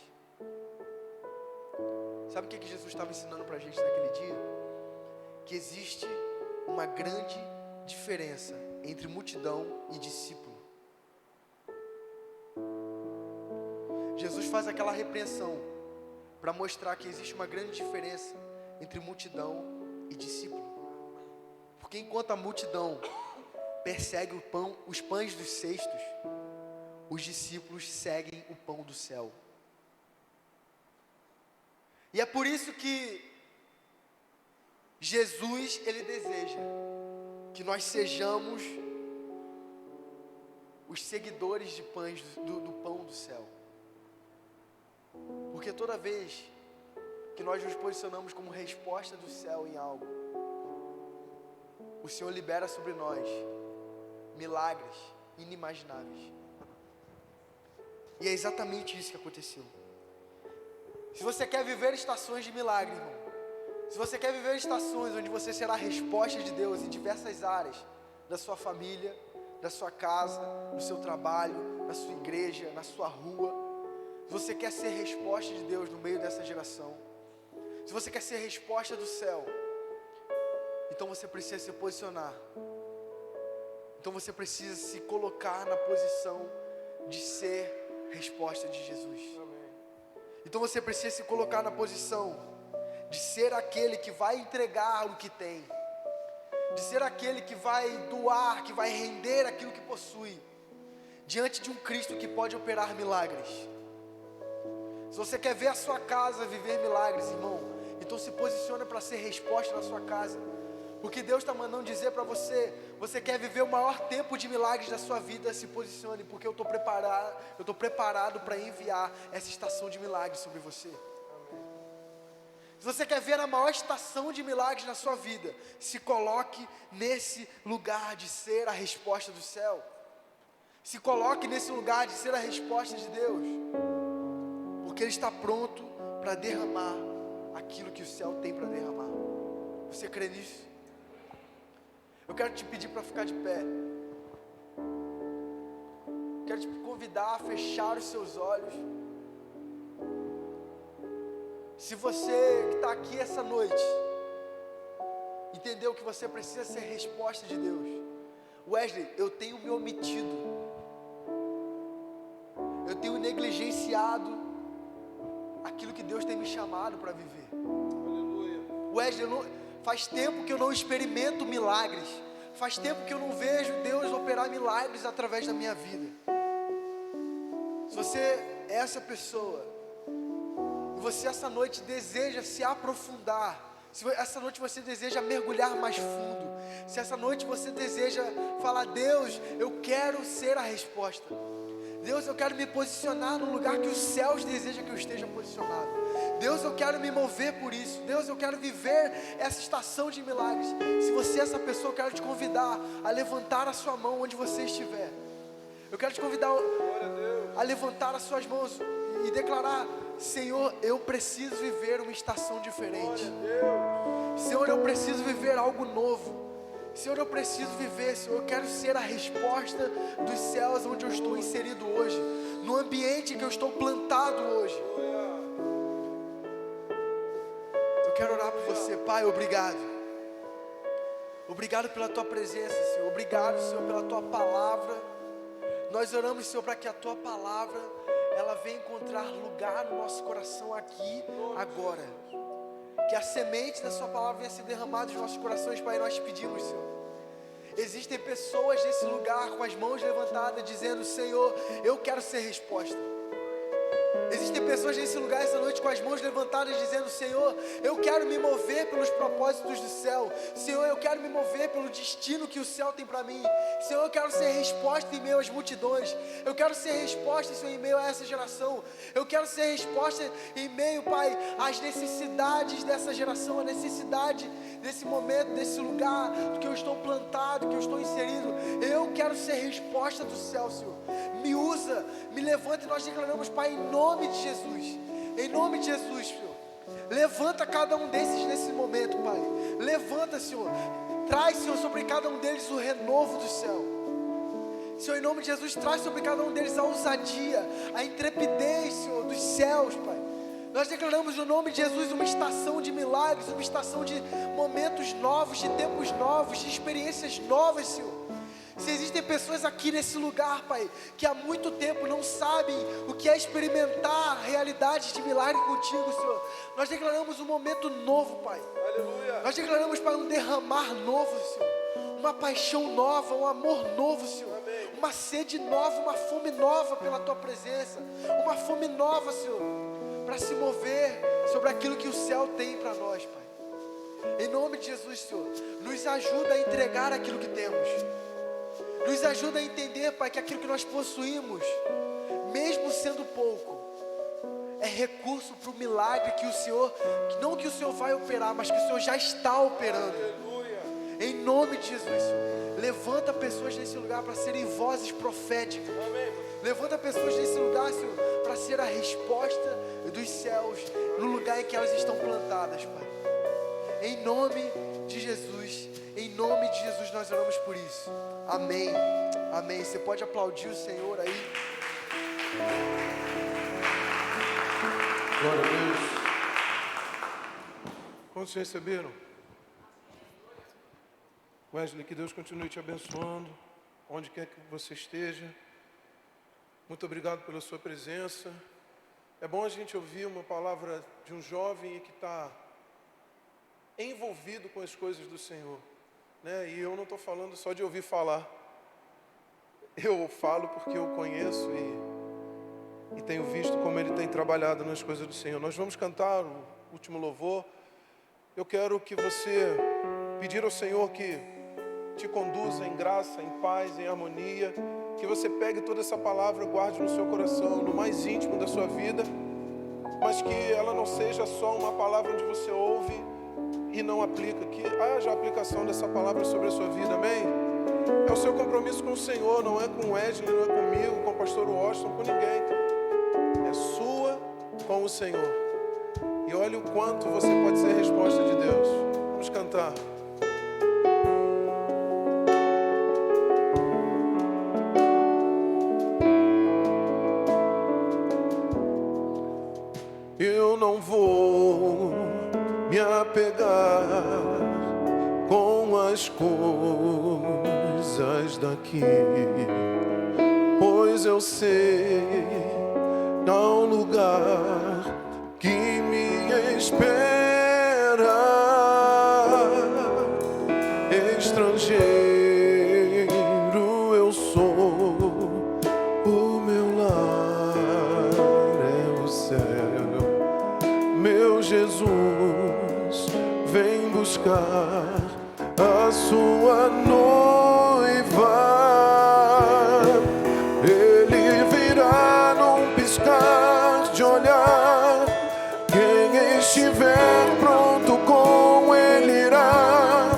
Sabe o que Jesus estava ensinando para a gente naquele dia? Que existe uma grande diferença entre multidão e discípulo. Jesus faz aquela repreensão para mostrar que existe uma grande diferença entre multidão e discípulo. Porque enquanto a multidão persegue os pães dos cestos, os discípulos seguem o pão do céu. E é por isso que Jesus, ele deseja que nós sejamos os seguidores de pães do pão do céu. Porque toda vez que nós nos posicionamos como resposta do céu em algo, o Senhor libera sobre nós milagres inimagináveis. E é exatamente isso que aconteceu. Se você quer viver estações de milagre, irmão, se você quer viver estações onde você será a resposta de Deus em diversas áreas da sua família, da sua casa, no seu trabalho, na sua igreja, na sua rua, se você quer ser resposta de Deus no meio dessa geração, se você quer ser resposta do céu, então você precisa se posicionar. Então você precisa se colocar na posição de ser resposta de Jesus. Então você precisa se colocar na posição de ser aquele que vai entregar o que tem, de ser aquele que vai doar, que vai render aquilo que possui, diante de um Cristo que pode operar milagres. Se você quer ver a sua casa viver milagres, irmão, então se posiciona para ser resposta na sua casa. Porque Deus está mandando dizer para você, você quer viver o maior tempo de milagres da sua vida, se posicione, porque eu estou preparado para enviar essa estação de milagres sobre você. Amém. Se você quer ver a maior estação de milagres na sua vida, se coloque nesse lugar de ser a resposta do céu. Se coloque nesse lugar de ser a resposta de Deus, porque Ele está pronto para derramar aquilo que o céu tem para derramar. Você crê nisso? Eu quero te pedir para ficar de pé. Quero te convidar a fechar os seus olhos. Se você que está aqui essa noite entendeu que você precisa ser resposta de Deus, Wesley, eu tenho me omitido, eu tenho negligenciado aquilo que Deus tem me chamado para viver. Aleluia. Wesley, faz tempo que eu não experimento milagres. Faz tempo que eu não vejo Deus operar milagres através da minha vida. Se você é essa pessoa, e você essa noite deseja se aprofundar, se essa noite você deseja mergulhar mais fundo, se essa noite você deseja falar, Deus, eu quero ser a resposta. Deus, eu quero me posicionar no lugar que os céus desejam que eu esteja posicionado. Deus, eu quero me mover por isso. Deus, eu quero viver essa estação de milagres. Se você é essa pessoa, eu quero te convidar a levantar a sua mão onde você estiver. Eu quero te convidar a levantar as suas mãos e declarar, Senhor, eu preciso viver uma estação diferente. Senhor, eu preciso viver algo novo. Senhor, eu preciso viver, Senhor, eu quero ser a resposta dos céus onde eu estou inserido hoje, no ambiente que eu estou plantado hoje. Eu quero orar por você, Pai, obrigado. Obrigado pela Tua presença, Senhor. Obrigado, Senhor, pela Tua palavra. Nós oramos, Senhor, para que a Tua palavra, ela venha encontrar lugar no nosso coração aqui, agora. Que a semente da Sua palavra venha ser derramada nos nossos corações, Pai, nós te pedimos, Senhor. Existem pessoas nesse lugar com as mãos levantadas, dizendo, Senhor, eu quero ser resposta. Existem pessoas nesse lugar essa noite com as mãos levantadas, dizendo, Senhor, eu quero me mover pelos propósitos do céu. Senhor, eu quero me mover pelo destino que o céu tem para mim. Senhor, eu quero ser resposta em meio às multidões. Eu quero ser resposta, Senhor, em meio a essa geração. Eu quero ser resposta em meio, Pai, às necessidades dessa geração, a necessidade desse momento, desse lugar que eu estou plantado, que eu estou inserido. Eu quero ser resposta do céu, Senhor. Me usa, me levanta, e nós declaramos, Pai, em nome de Jesus. Em nome de Jesus, Senhor. Levanta cada um desses nesse momento, Pai. Levanta, Senhor. Traz, Senhor, sobre cada um deles o renovo do céu. Senhor, em nome de Jesus, traz sobre cada um deles a ousadia, a intrepidez, Senhor, dos céus, Pai. Nós declaramos no nome de Jesus uma estação de milagres, uma estação de momentos novos, de tempos novos, de experiências novas, Senhor. Se existem pessoas aqui nesse lugar, Pai, que há muito tempo não sabem o que é experimentar realidades de milagre contigo, Senhor, nós declaramos um momento novo, Pai. Aleluia. Nós declaramos, Pai, um derramar novo, Senhor, uma paixão nova, um amor novo, Senhor, uma sede nova, uma fome nova pela Tua presença, uma fome nova, Senhor, para se mover sobre aquilo que o céu tem para nós, Pai. Em nome de Jesus, Senhor, nos ajuda a entregar aquilo que temos. Nos ajuda a entender, Pai, que aquilo que nós possuímos, mesmo sendo pouco, é recurso para o milagre que o Senhor, não que o Senhor vai operar, mas que o Senhor já está operando. Aleluia. Em nome de Jesus, Senhor, levanta pessoas nesse lugar para serem vozes proféticas. Amém. Levanta pessoas nesse lugar, Senhor, para ser a resposta dos céus no lugar em que elas estão plantadas, Pai. Em nome de Jesus, em nome de Jesus nós oramos por isso. Amém, amém. Você pode aplaudir o Senhor aí. Glória a Deus. Quantos receberam? Wesley, que Deus continue te abençoando, onde quer que você esteja. Muito obrigado pela sua presença. É bom a gente ouvir uma palavra de um jovem que está envolvido com as coisas do Senhor, né? E eu não estou falando só de ouvir falar. Eu falo porque eu conheço e tenho visto como ele tem trabalhado nas coisas do Senhor. Nós vamos cantar o último louvor. Eu quero que você pedir ao Senhor que te conduza em graça, em paz, em harmonia, que você pegue toda essa palavra, guarde no seu coração, no mais íntimo da sua vida, mas que ela não seja só uma palavra onde você ouve e não aplica, que haja a aplicação dessa palavra sobre a sua vida, amém? É o seu compromisso com o Senhor, não é com o Wesley, não é comigo, com o pastor Washington, com ninguém. É sua com o Senhor. E olha o quanto você pode ser a resposta de Deus. Vamos cantar. Eu não vou me apegar com as coisas daqui, pois eu sei há um lugar que me espera. Estrangeiro eu sou, o meu lar é o céu. Meu Jesus vem buscar a sua noiva. Ele virá num piscar de olhar. Quem estiver pronto com ele irá,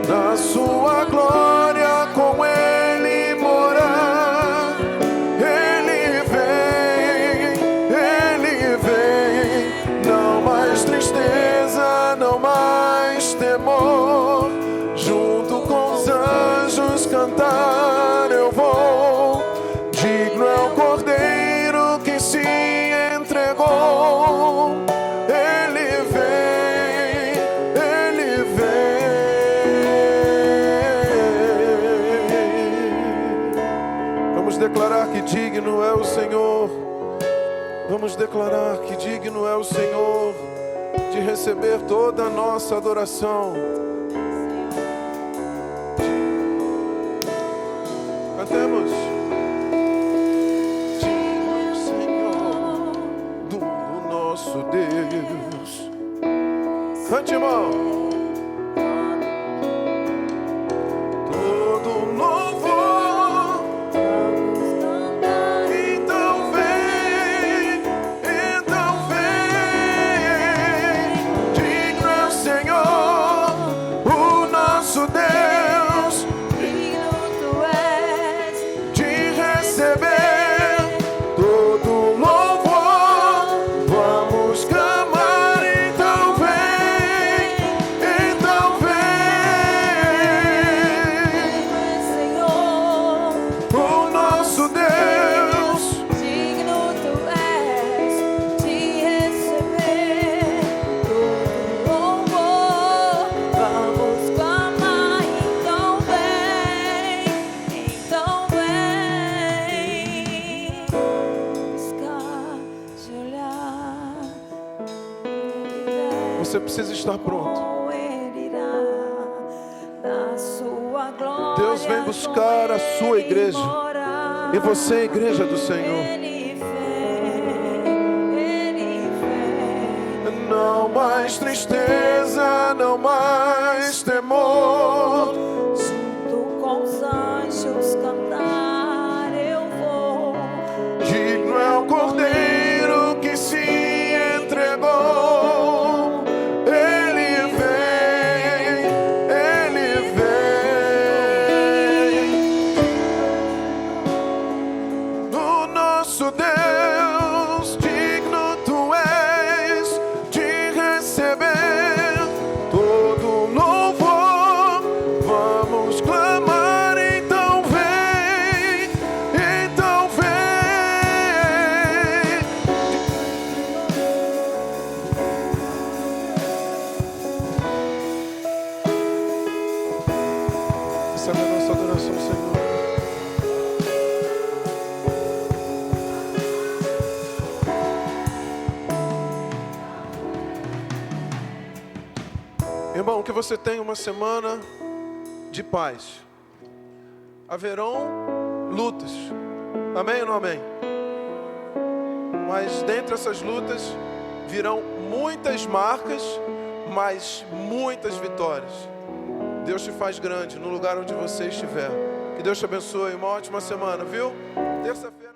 na sua glória com ele morar. Ele vem, não mais tristeza, não mais temor. Junto com os anjos cantar eu vou. Digno é o Cordeiro que se entregou. Ele vem, ele vem. Vamos declarar que digno é o Senhor. Vamos declarar que digno é o Senhor de receber toda a nossa adoração. Cantemos. Digno é o Senhor do nosso Deus. Cante, irmão. Todo louvor. Então vem. Digno é o Senhor está pronto. Ele irá na sua glória. Deus vem buscar a sua igreja. E você é a igreja do Senhor. Ele vem. Não mais tristeza, não mais temor. Junto com os anjos cantar eu vou. Digno é o Cordeiro que se entregou. Ele vem, Ele vem. O nosso Deus, digno tu és de receber todo louvor. Vamos clamar, então vem, então vem. Recebe a nossa adoração, Senhor. Irmão, que você tenha uma semana de paz. Haverão lutas. Amém ou não amém? Mas dentre essas lutas virão muitas marcas, mas muitas vitórias. Deus te faz grande no lugar onde você estiver. Que Deus te abençoe. Uma ótima semana, viu? Terça-feira.